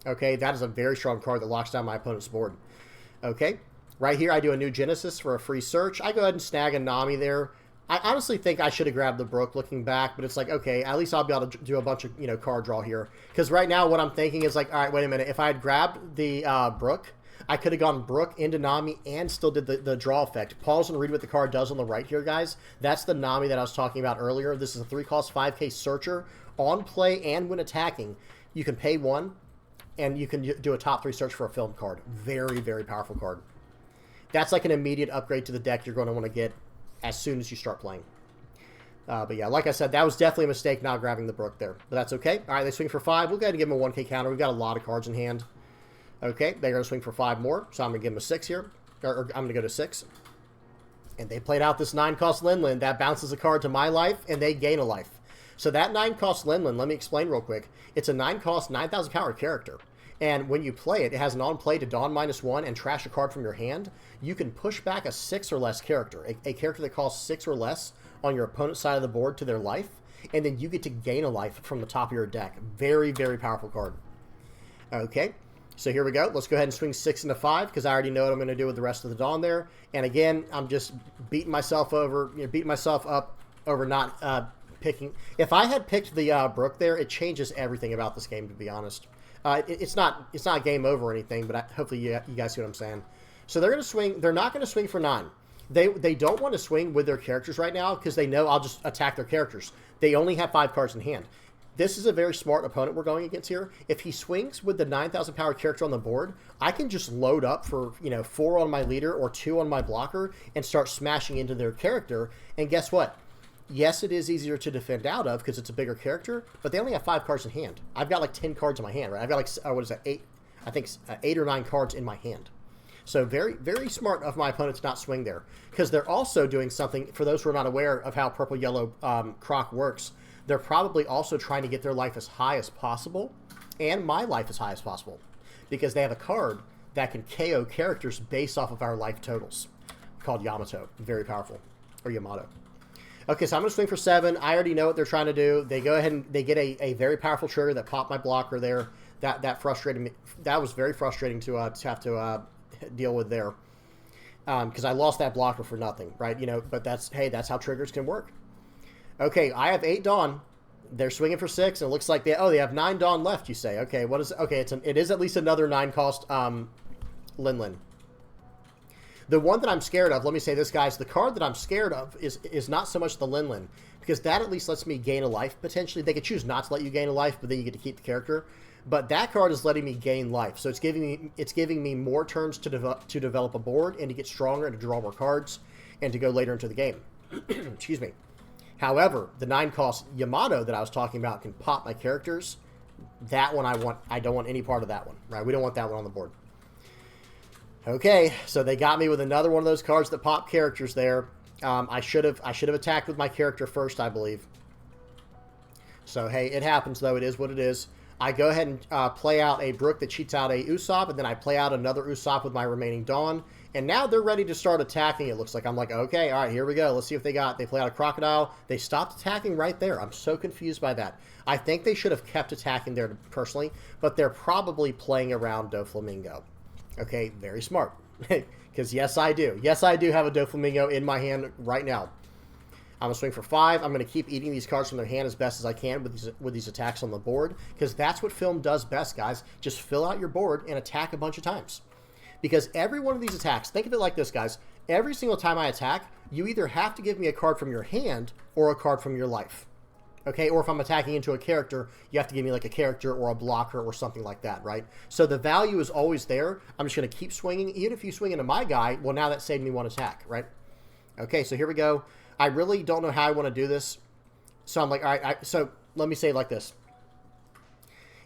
Okay, that is a very strong card that locks down my opponent's board. Okay, right here I do a new Genesis for a free search. I go ahead and snag a Nami there. I honestly think I should have grabbed the Brook looking back, but it's like, okay, at least I'll be able to do a bunch of, card draw here. Because right now what I'm thinking is like, all right, wait a minute. If I had grabbed the Brook, I could have gone Brook into Nami and still did the draw effect. Pause and read what the card does on the right here, guys. That's the Nami that I was talking about earlier. This is a 3-cost 5K Searcher. On play and when attacking, you can pay 1, and you can do a top 3 search for a film card. Very, very powerful card. That's like an immediate upgrade to the deck you're going to want to get as soon as you start playing. But yeah, like I said, that was definitely a mistake not grabbing the Brook there. But that's okay. All right, they swing for 5. We'll go ahead and give them a 1K counter. We've got a lot of cards in hand. Okay, they're going to swing for 5 more. So I'm going to give them a 6 here. Or I'm going to go to 6. And they played out this 9-cost Linlin. That bounces a card to my life, and they gain a life. So that 9-cost Linlin, let me explain real quick. It's a 9-cost, 9,000 power character. And when you play it, it has an on-play to Dawn -1 and trash a card from your hand. You can push back a 6 or less character, a character that costs 6 or less on your opponent's side of the board to their life, and then you get to gain a life from the top of your deck. Very, very powerful card. Okay, so here we go. Let's go ahead and swing 6 into 5, because I already know what I'm going to do with the rest of the Dawn there. And again, I'm just beating myself up over not picking. If I had picked the Brook there, it changes everything about this game, to be honest. It's not game over or anything, but hopefully you guys see what I'm saying. So they're going to swing. They're not going to swing for 9. They don't want to swing with their characters right now because they know I'll just attack their characters. They only have 5 cards in hand. This is a very smart opponent we're going against here. If he swings with the 9,000 power character on the board, I can just load up for 4 on my leader or 2 on my blocker and start smashing into their character. And guess what? Yes, it is easier to defend out of because it's a bigger character, but they only have 5 cards in hand. I've got like 10 cards in my hand, right? I've got like, 8? I think 8 or 9 cards in my hand. So very, very smart of my opponent to not swing there because they're also doing something, for those who are not aware of how Purple-Yellow Croc works, they're probably also trying to get their life as high as possible and my life as high as possible because they have a card that can KO characters based off of our life totals called Yamato. Very powerful. Or Yamato. Okay, so I'm going to swing for 7. I already know what they're trying to do. They go ahead and they get a very powerful trigger that popped my blocker there. That frustrated me. That was very frustrating to have to deal with there, because I lost that blocker for nothing, right? But that's how triggers can work. Okay, I have 8 Dawn. They're swinging for 6, and it looks like they have 9 Dawn left. You say, okay, what is okay? It is at least another 9 cost Lin. The one that I'm scared of, let me say this, guys, the card that I'm scared of is not so much the Lin, because that at least lets me gain a life, potentially. They could choose not to let you gain a life, but then you get to keep the character. But that card is letting me gain life, so it's giving me more turns to develop a board and to get stronger and to draw more cards and to go later into the game. Excuse me. However, the 9 cost Yamato that I was talking about can pop my characters. That one I don't want any part of that one, right? We don't want that one on the board. Okay, so they got me with another one of those cards that pop characters there. I should have attacked with my character first, I believe. So hey, it happens though. It is what it is. I go ahead and play out a Brook that cheats out a Usopp, and then I play out another Usopp with my remaining Dawn. And now they're ready to start attacking, it looks like. I'm like, okay, all right, here we go. Let's see if they play out a Crocodile. They stopped attacking right there. I'm so confused by that. I think they should have kept attacking there personally, but they're probably playing around Doflamingo. Okay, very smart. Because yes, I do. Yes, I do have a Doflamingo in my hand right now. I'm going to swing for 5. I'm going to keep eating these cards from their hand as best as I can with these attacks on the board, because that's what film does best, guys. Just fill out your board and attack a bunch of times. Because every one of these attacks, think of it like this, guys. Every single time I attack, you either have to give me a card from your hand or a card from your life. Okay, or if I'm attacking into a character, you have to give me like a character or a blocker or something like that, right? So the value is always there. I'm just going to keep swinging. Even if you swing into my guy, well, now that saved me 1 attack, right? Okay, so here we go. I really don't know how I want to do this. So I'm like, all right, so let me say it like this.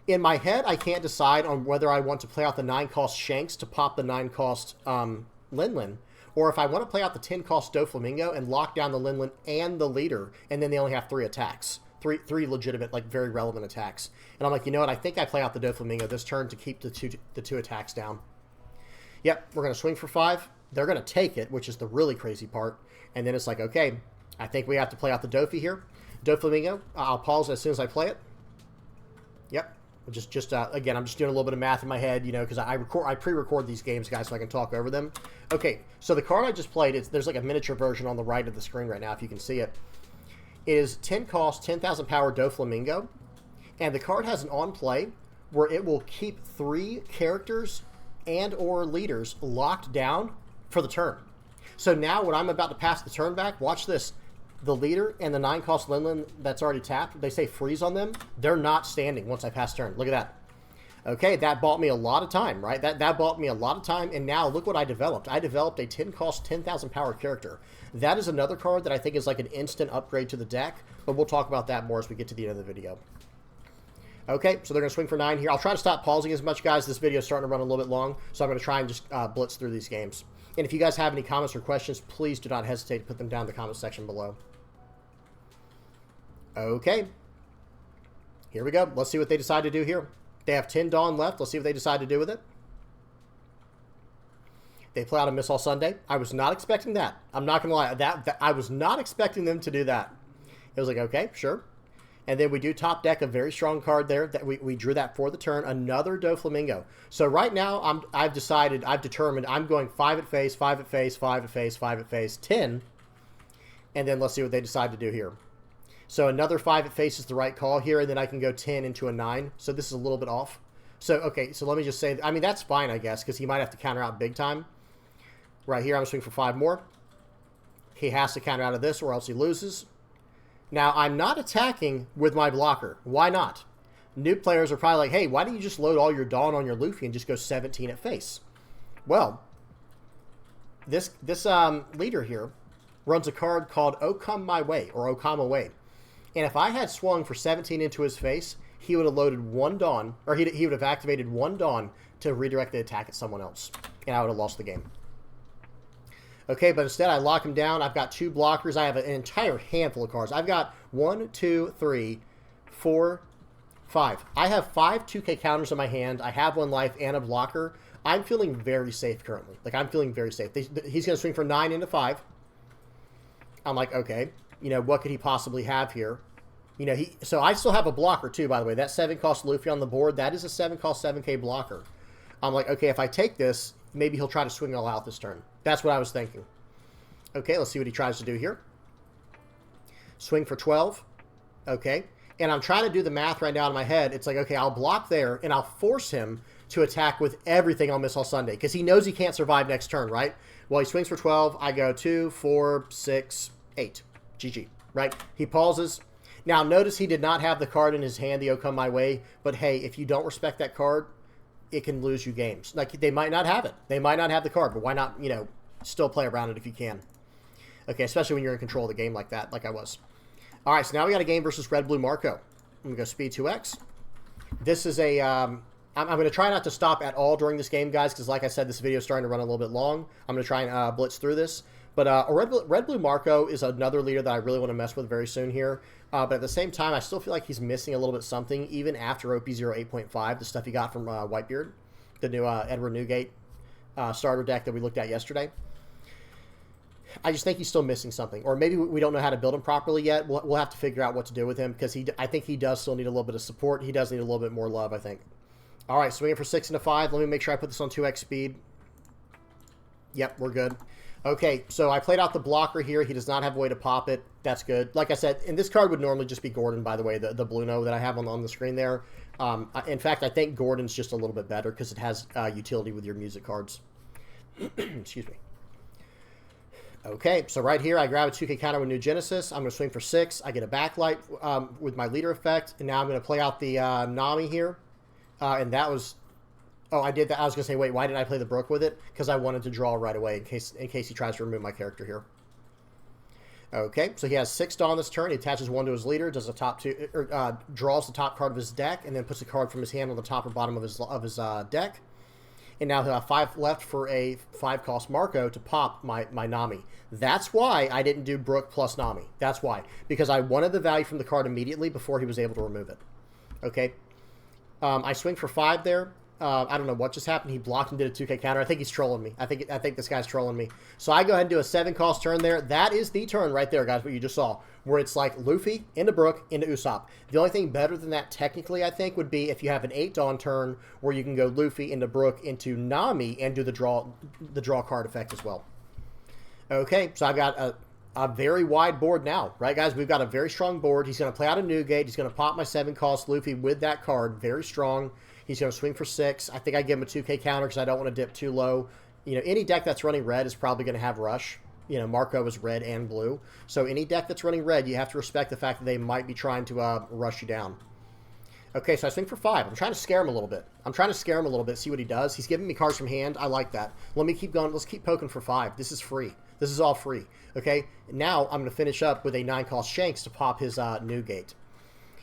In my head, I can't decide on whether I want to play out the 9 cost Shanks to pop the 9 cost Lin, or if I want to play out the 10 cost Doflamingo and lock down the Lin and the leader, and then they only have 3 attacks. Three legitimate, like, very relevant attacks. And I'm like, you know what? I think I play out the Doflamingo this turn to keep the two attacks down. Yep, we're going to swing for 5. They're going to take it, which is the really crazy part. And then it's like, okay, I think we have to play out the Dofi here. Doflamingo, I'll pause as soon as I play it. Yep. Again, I'm just doing a little bit of math in my head, because I pre-record these games, guys, so I can talk over them. Okay, so the card I just played, there's like a miniature version on the right of the screen right now, if you can see it. It is 10 cost, 10,000 power Doflamingo, and the card has an on play where it will keep 3 characters and or leaders locked down for the turn. So now when I'm about to pass the turn back, watch this. The leader and the 9 cost Lin that's already tapped, they say freeze on them. They're not standing once I pass turn. Look at that. Okay, that bought me a lot of time, right? That bought me a lot of time, and now look what I developed. I developed a 10 cost, 10,000 power character. That is another card that I think is like an instant upgrade to the deck, but we'll talk about that more as we get to the end of the video. Okay, so they're going to swing for 9 here. I'll try to stop pausing as much, guys. This video is starting to run a little bit long, so I'm going to try and just blitz through these games. And if you guys have any comments or questions, please do not hesitate to put them down in the comment section below. Okay. Here we go. Let's see what they decide to do here. They have 10 Dawn left. Let's see what they decide to do with it. They play out a Miss All Sunday. I was not expecting that. I'm not going to lie. I was not expecting them to do that. It was like, okay, sure. And then we do top deck a very strong card there. That we drew that for the turn. Another Doflamingo. So right now, I've determined I'm going 5 at face, 5 at face, 5 at face, 5 at face, 10. And then let's see what they decide to do here. So another 5 at face is the right call here, and then I can go 10 into a 9. So this is a little bit off. So, okay, so let me just say, I mean, that's fine, I guess, because he might have to counter out big time. Right here, I'm swinging for 5 more. He has to counter out of this, or else he loses. Now, I'm not attacking with my blocker. Why not? New players are probably like, hey, why don't you just load all your Dawn on your Luffy and just go 17 at face? Well, this leader here runs a card called O Come My Way, or O Come Away. And if I had swung for 17 into his face, he would have loaded 1 Dawn, or he would have activated 1 Dawn to redirect the attack at someone else. And I would have lost the game. Okay, but instead I lock him down. I've got 2 blockers. I have an entire handful of cards. I've got 1, 2, 3, 4, 5. I have 5 2K counters in my hand. I have 1 life and a blocker. I'm feeling very safe currently. Like, I'm feeling very safe. He's going to swing for 9 into 5. I'm like, okay, what could he possibly have here? You know, so I still have a blocker too, by the way. That 7 cost Luffy on the board, that is a 7 cost 7k blocker. I'm like, okay, if I take this, maybe he'll try to swing all out this turn. That's what I was thinking. Okay, let's see what he tries to do here. Swing for 12. Okay. And I'm trying to do the math right now in my head. It's like, okay, I'll block there, and I'll force him to attack with everything on Miss All Sunday, because he knows he can't survive next turn, right? Well, he swings for 12. I go 2, 4, 6, 8. GG, right? He pauses. Now, notice he did not have the card in his hand, the "Oh Come My Way," but hey, if you don't respect that card, it can lose you games. Like, they might not have it. They might not have the card, but why not, you know, still play around it if you can. Okay, especially when you're in control of the game like that, like I was. All right, so now we got a game versus Red Blue Marco. I'm going to go speed 2x. This is a... I'm going to try not to stop at all during this game, guys, because like I said, this video is starting to run a little bit long. I'm going to try and blitz through this. But Red Blue Marco is another leader that I really want to mess with very soon here. But at the same time, I still feel like he's missing a little bit something, even after OP08.5, the stuff he got from Whitebeard, the new Edward Newgate starter deck that we looked at yesterday. I just think he's still missing something. Or maybe we don't know how to build him properly yet. We'll have to figure out what to do with him, because I think he does still need a little bit of support. He does need a little bit more love, I think. All right, swinging for 6 and a 5. Let me make sure I put this on 2x speed. Yep, we're good. Okay, so I played out the blocker here. He does not have a way to pop it. That's good. Like I said, and this card would normally just be Gordon, by the way, the Bluno that I have on the screen there. In fact, I think Gordon's just a little bit better because it has utility with your music cards. Excuse me. Okay, so right here, I grab a 2k counter with New Genesis. I'm going to swing for 6. I get a backlight with my leader effect. And now I'm going to play out the Nami here. And that was... Oh, I did that. I was going to say, wait, why did I play the Brook with it? Because I wanted to draw right away in case he tries to remove my character here. Okay, so he has 6 Dawn this turn. He attaches 1 to his leader, does the top 2, draws the top card of his deck, and then puts a card from his hand on the top or bottom of his deck. And now he'll have 5 left for a 5-cost Marco to pop my Nami. That's why I didn't do Brook plus Nami. That's why. Because I wanted the value from the card immediately before he was able to remove it. Okay. I swing for 5 there. I don't know what just happened. He blocked and did a 2k counter. I think he's trolling me. I think this guy's trolling me. So I go ahead and do a 7-cost turn there. That is the turn right there, guys, what you just saw, where it's like Luffy into Brook into Usopp. The only thing better than that, technically, I think, would be if you have an 8 Dawn turn where you can go Luffy into Brook into Nami and do the draw card effect as well. Okay, so I've got a very wide board now, right, guys? We've got a very strong board. He's going to play out a Newgate. He's going to pop my 7-cost Luffy with that card. Very strong. He's going to swing for 6. I think I give him a 2k counter because I don't want to dip too low. You know, any deck that's running red is probably going to have Rush. You know, Marco is red and blue. So any deck that's running red, you have to respect the fact that they might be trying to rush you down. Okay, so I swing for 5. I'm trying to scare him a little bit. See what he does. He's giving me cards from hand. I like that. Let me keep going. Let's keep poking for 5. This is free. This is all free. Okay, now I'm going to finish up with a 9-cost Shanks to pop his Newgate.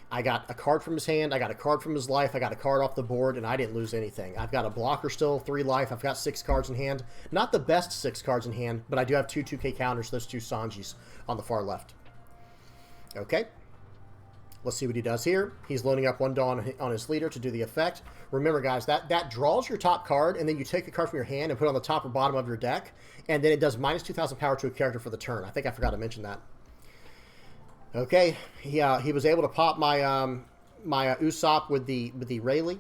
I got a card from his hand, I got a card from his life, I got a card off the board, and I didn't lose anything. I've got a blocker still, 3 life, I've got 6 cards in hand. Not the best 6 cards in hand, but I do have 2 2k counters, those 2 Sanjis on the far left. Okay. Let's see what he does here. He's loading up 1 Dawn on his leader to do the effect. Remember, guys, that draws your top card, and then you take a card from your hand and put it on the top or bottom of your deck, and then it does minus 2,000 power to a character for the turn. I think I forgot to mention that. Okay, he was able to pop my Usopp with the Rayleigh,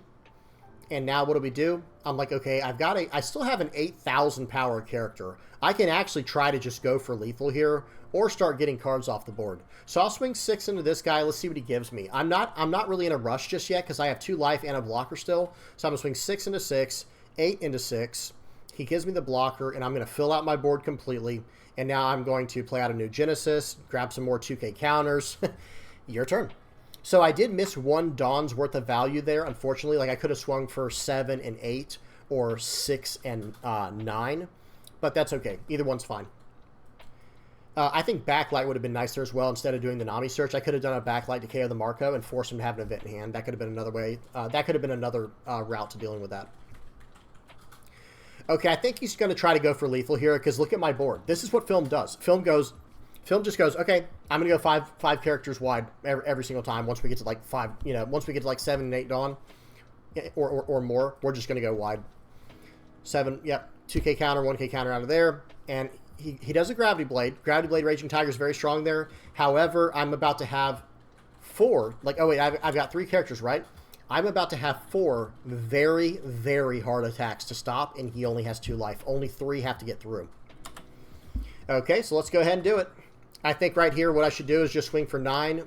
and now what do? I'm like, okay, I still have an 8,000 power character. I can actually try to just go for lethal here, or start getting cards off the board. So I'll swing 6 into this guy. Let's see what he gives me. I'm not really in a rush just yet because I have 2 life and a blocker still. So I'm gonna swing 6 into 6, 8 into 6. He gives me the blocker, and I'm gonna fill out my board completely. And now I'm going to play out a New Genesis, grab some more 2k counters. Your turn. So I did miss 1 Dawn's worth of value there, unfortunately. Like, I could have swung for 7 and 8 or 6 and 9, but that's okay. Either one's fine. I think Backlight would have been nicer as well. Instead of doing the Nami search, I could have done a Backlight to KO the Marco and force him to have an event in hand. That could have been another way. That could have been another route to dealing with that. Okay, I think he's going to try to go for lethal here because look at my board. This is what Film does. Film just goes, okay, I'm going to go five characters wide every single time. Once we get to like 5, you know, once we get to like 7 and 8 Dawn or more, we're just going to go wide. 7, yep, 2k counter, 1k counter out of there. And he does a Gravity Blade. Gravity Blade Raging Tiger is very strong there. However, I'm about to have 4, like, oh wait, I've got 3 characters, right? I'm about to have 4 very, very hard attacks to stop, and he only has 2 life. Only 3 have to get through. Okay, so let's go ahead and do it. I think right here what I should do is just swing for 9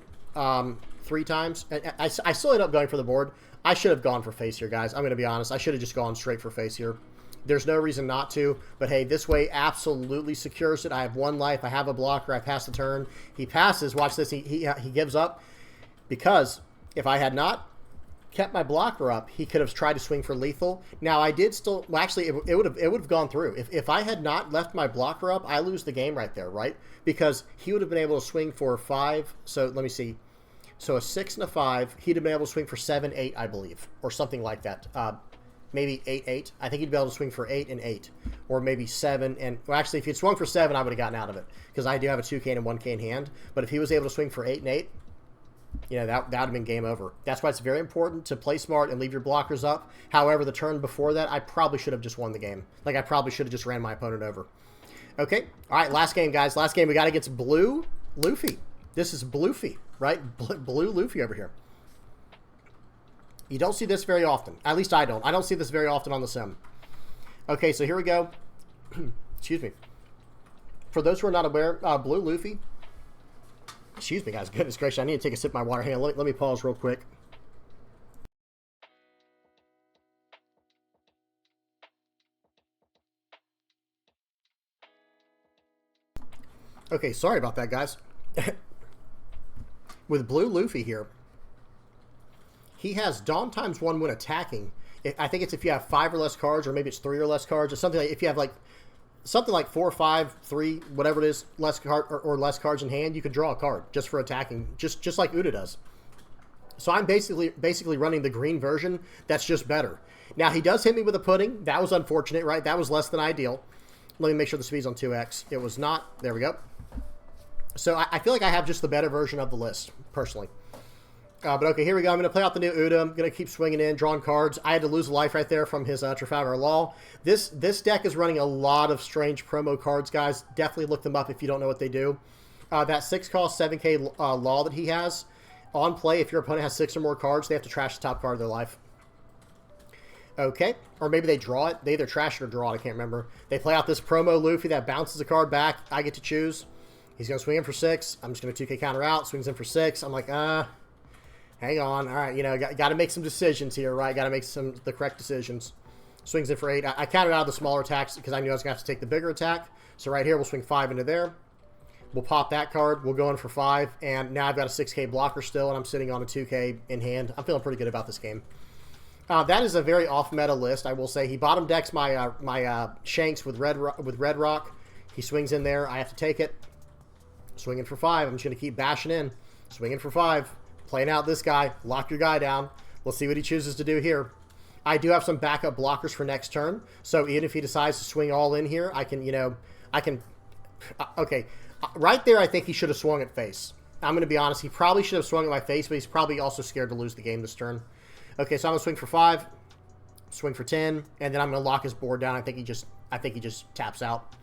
3 times. I still end up going for the board. I should have gone for face here, guys. I'm going to be honest. I should have just gone straight for face here. There's no reason not to, but hey, this way absolutely secures it. I have 1 life. I have a blocker. I pass the turn. He passes. Watch this. He gives up, because if I had not kept my blocker up, he could have tried to swing for lethal. Now, I did still... Well, actually, it would have gone through. If I had not left my blocker up, I lose the game right there, right? Because he would have been able to swing for 5. So, let me see. So, a 6 and a 5. He'd have been able to swing for 7, 8, I believe. Or something like that. Maybe 8, 8. I think he'd be able to swing for 8 and 8. Or maybe 7 and... Well, actually, if he'd swung for 7, I would have gotten out of it. Because I do have a 2K and 1K in hand. But if he was able to swing for 8 and 8... You know, that would have been game over. That's why it's very important to play smart and leave your blockers up. However, the turn before that, I probably should have just won the game. Like, I probably should have just ran my opponent over. Okay. All right, last game, guys. Last game, we got to get Blue Luffy. This is Bluefy, right? Blue Luffy over here. You don't see this very often. At least I don't. I don't see this very often on the sim. Okay, so here we go. Excuse me. For those who are not aware, Blue Luffy... Excuse me, guys. Goodness gracious. I need to take a sip of my water. Hang on. Let me pause real quick. Okay, sorry about that, guys. With Blue Luffy here, he has Dawn times 1 when attacking. I think it's if you have 5 or less cards, or maybe it's 3 or less cards, or something like... If you have, like... Something like 4, 5, 3, whatever it is, less card or less cards in hand, you can draw a card just for attacking, just like Uda does. So I'm basically running the green version. That's just better. Now he does hit me with a pudding. That was unfortunate, right? That was less than ideal. Let me make sure the speed's on 2x. It was not. There we go. So I feel like I have just the better version of the list, personally. But okay, here we go. I'm going to play out the new Uda. I'm going to keep swinging in, drawing cards. I had to lose a life right there from his Trafalgar Law. This deck is running a lot of strange promo cards, guys. Definitely look them up if you don't know what they do. That 6-cost 7K Law that he has, on play, if your opponent has 6 or more cards, they have to trash the top card of their life. Okay, or maybe they draw it. They either trash it or draw it. I can't remember. They play out this promo Luffy that bounces a card back. I get to choose. He's going to swing in for 6. I'm just going to 2K counter out. Swings in for 6. I'm like, hang on. All right, you know, got to make some decisions here, right? Got to make the correct decisions. Swings in for 8. I counted out the smaller attacks because I knew I was going to have to take the bigger attack. So right here, we'll swing 5 into there. We'll pop that card. We'll go in for 5. And now I've got a 6K blocker still, and I'm sitting on a 2K in hand. I'm feeling pretty good about this game. That is a very off-meta list, I will say. He bottom decks my Shanks with Red Rock. He swings in there. I have to take it. Swinging for 5. I'm just going to keep bashing in. Swinging for 5. Playing out this guy. Lock your guy down. We'll see what he chooses to do here. I do have some backup blockers for next turn. So even if he decides to swing all in here, I can, okay. Right there, I think he should have swung at face. I'm going to be honest. He probably should have swung at my face, but he's probably also scared to lose the game this turn. Okay, so I'm going to swing for 5. Swing for 10. And then I'm going to lock his board down. I think he just taps out.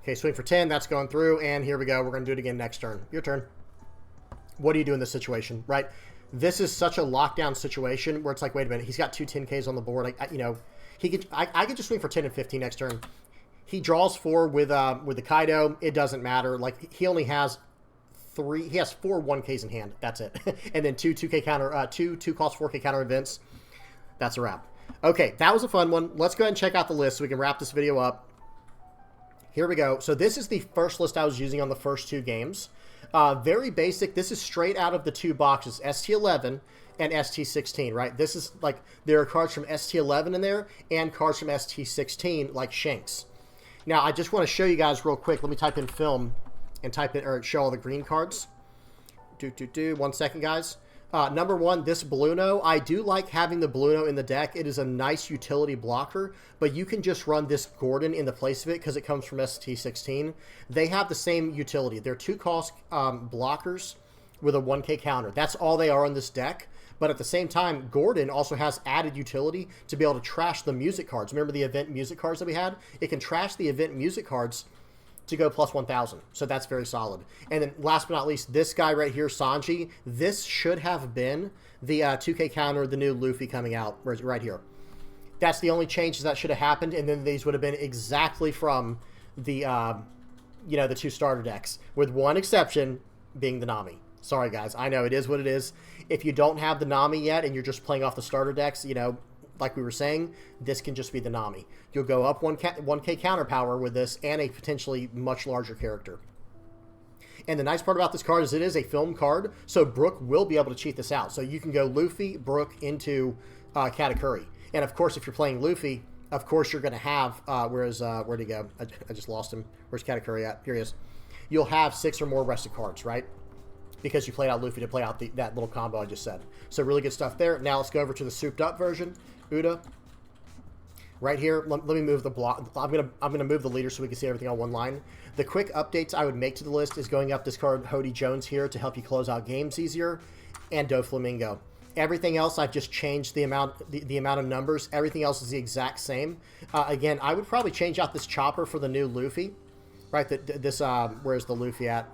Okay, swing for 10. That's going through. And here we go. We're going to do it again next turn. Your turn. What do you do in this situation, right? This is such a lockdown situation where it's like, wait a minute, he's got 2 10Ks on the board. I could just swing for 10 and 15 next turn. He draws 4 with the Kaido. It doesn't matter. Like, he only has 3. He has 4 1Ks in hand. That's it. And then 2 2K counter, 2 cost 4K counter events. That's a wrap. Okay, that was a fun one. Let's go ahead and check out the list so we can wrap this video up. Here we go. So this is the first list I was using on the first 2 games. Very basic. This is straight out of the 2 boxes, ST-11 and ST-16, right? This is like, there are cards from ST-11 in there and cards from ST-16 like Shanks. Now, I just want to show you guys real quick. Let me type in film and type in, or show all the green cards. 1 second, guys. Number 1, this Bluno. I do like having the Bluno in the deck. It is a nice utility blocker, but you can just run this Gordon in the place of it because it comes from ST-16. They have the same utility. They're 2 cost blockers with a 1K counter. That's all they are on this deck. But at the same time, Gordon also has added utility to be able to trash the music cards. Remember the event music cards that we had? It can trash the event music cards to go plus 1,000. So that's very solid. And then last but not least, this guy right here, Sanji, this should have been the 2K counter, the new Luffy coming out right here. That's the only changes that should have happened, and then these would have been exactly from the, the 2 starter decks, with one exception being the Nami. Sorry, guys. I know it is what it is. If you don't have the Nami yet and you're just playing off the starter decks, like we were saying, this can just be the Nami. You'll go up 1K counter power with this and a potentially much larger character. And the nice part about this card is it is a film card, so Brook will be able to cheat this out. So you can go Luffy, Brook into Katakuri. And of course, if you're playing Luffy, of course you're going to have, where'd he go? I just lost him. Where's Katakuri at? Here he is. You'll have 6 or more rested cards, right? Because you played out Luffy to play out that little combo I just said. So really good stuff there. Now let's go over to the souped up version. Uda. Right here, let me move the block. I'm gonna move the leader so we can see everything on one line. The quick updates I would make to the list is going up this card, Hody Jones here, to help you close out games easier, and Doflamingo. Everything else, I've just changed the amount of numbers. Everything else is the exact same. Again, I would probably change out this Chopper for the new Luffy. Right, where's the Luffy at?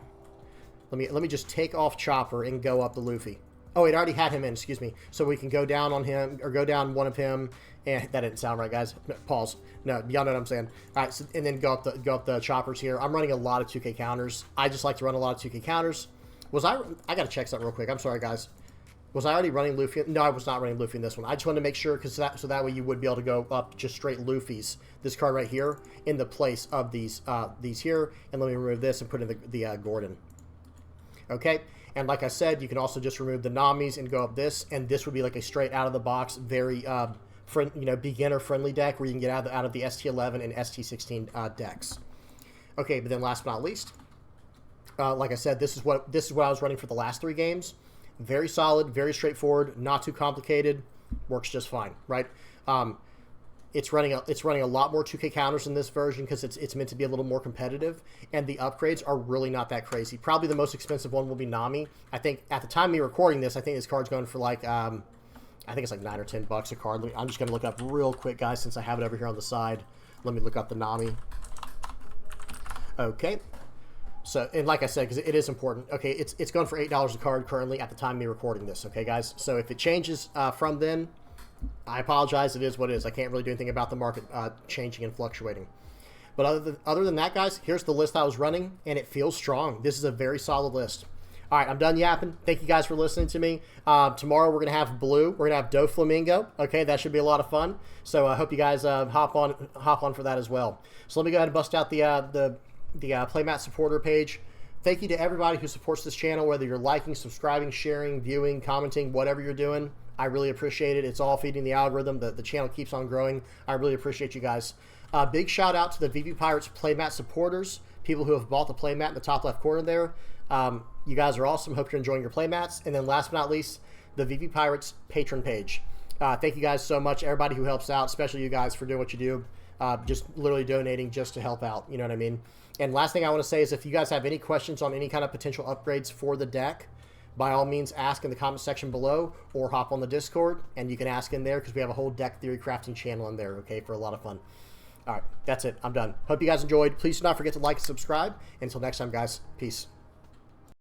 Let me just take off Chopper and go up the Luffy. Oh, it already had him in, excuse me. So we can go down on him, or go down one of him, and that didn't sound right, guys. No, pause. No, y'all know what I'm saying. All right, so, and then go up the Choppers here. I'm running a lot of 2K counters. I just like to run a lot of 2K counters. I gotta check something real quick. I'm sorry, guys. Was I already running Luffy? No, I was not running Luffy in this one. I just wanted to make sure, so that way you would be able to go up just straight Luffy's, this card right here, in the place of these here. And let me remove this and put in the Gordon. Okay, and like I said, you can also just remove the Namis and go up this, and this would be like a straight out of the box, very beginner friendly deck where you can get out of the ST-11 and ST-16 decks. Okay, but then last but not least, like I said, this is what I was running for the last 3 games. Very solid, very straightforward, not too complicated, works just fine, right? It's running a lot more 2K counters in this version because it's meant to be a little more competitive, and the upgrades are really not that crazy. Probably the most expensive one will be Nami. I think at the time of me recording this, I think this card's going for like I think it's like $9 or $10 a card. I'm just gonna look up real quick, guys, since I have it over here on the side. Let me look up the Nami. Okay. So, and like I said, because it is important. Okay, it's going for $8 a card currently at the time of me recording this. Okay, guys. So if it changes from then, I apologize. It is what it is. I can't really do anything about the market changing and fluctuating. But other than that, guys, here's the list I was running, and it feels strong. This is a very solid list. All right, I'm done yapping. Thank you guys for listening to me. Tomorrow we're going to have Blue. We're going to have Doflamingo. Okay, that should be a lot of fun. So I hope you guys hop on for that as well. So let me go ahead and bust out the Playmat supporter page. Thank you to everybody who supports this channel, whether you're liking, subscribing, sharing, viewing, commenting, whatever you're doing. I really appreciate it. It's all feeding the algorithm. The channel keeps on growing. I really appreciate you guys. Big shout out to the VV Pirates Playmat supporters, people who have bought the playmat in the top left corner there. You guys are awesome. Hope you're enjoying your playmats. And then last but not least, the VV Pirates patron page. Thank you guys so much, everybody who helps out, especially you guys for doing what you do. Just literally donating just to help out. You know what I mean? And last thing I want to say is if you guys have any questions on any kind of potential upgrades for the deck, by all means ask in the comment section below or hop on the Discord and you can ask in there because we have a whole deck theory crafting channel in there, okay, for a lot of fun. All right, that's it. I'm done. Hope you guys enjoyed. Please do not forget to like and subscribe. Until next time, guys. Peace.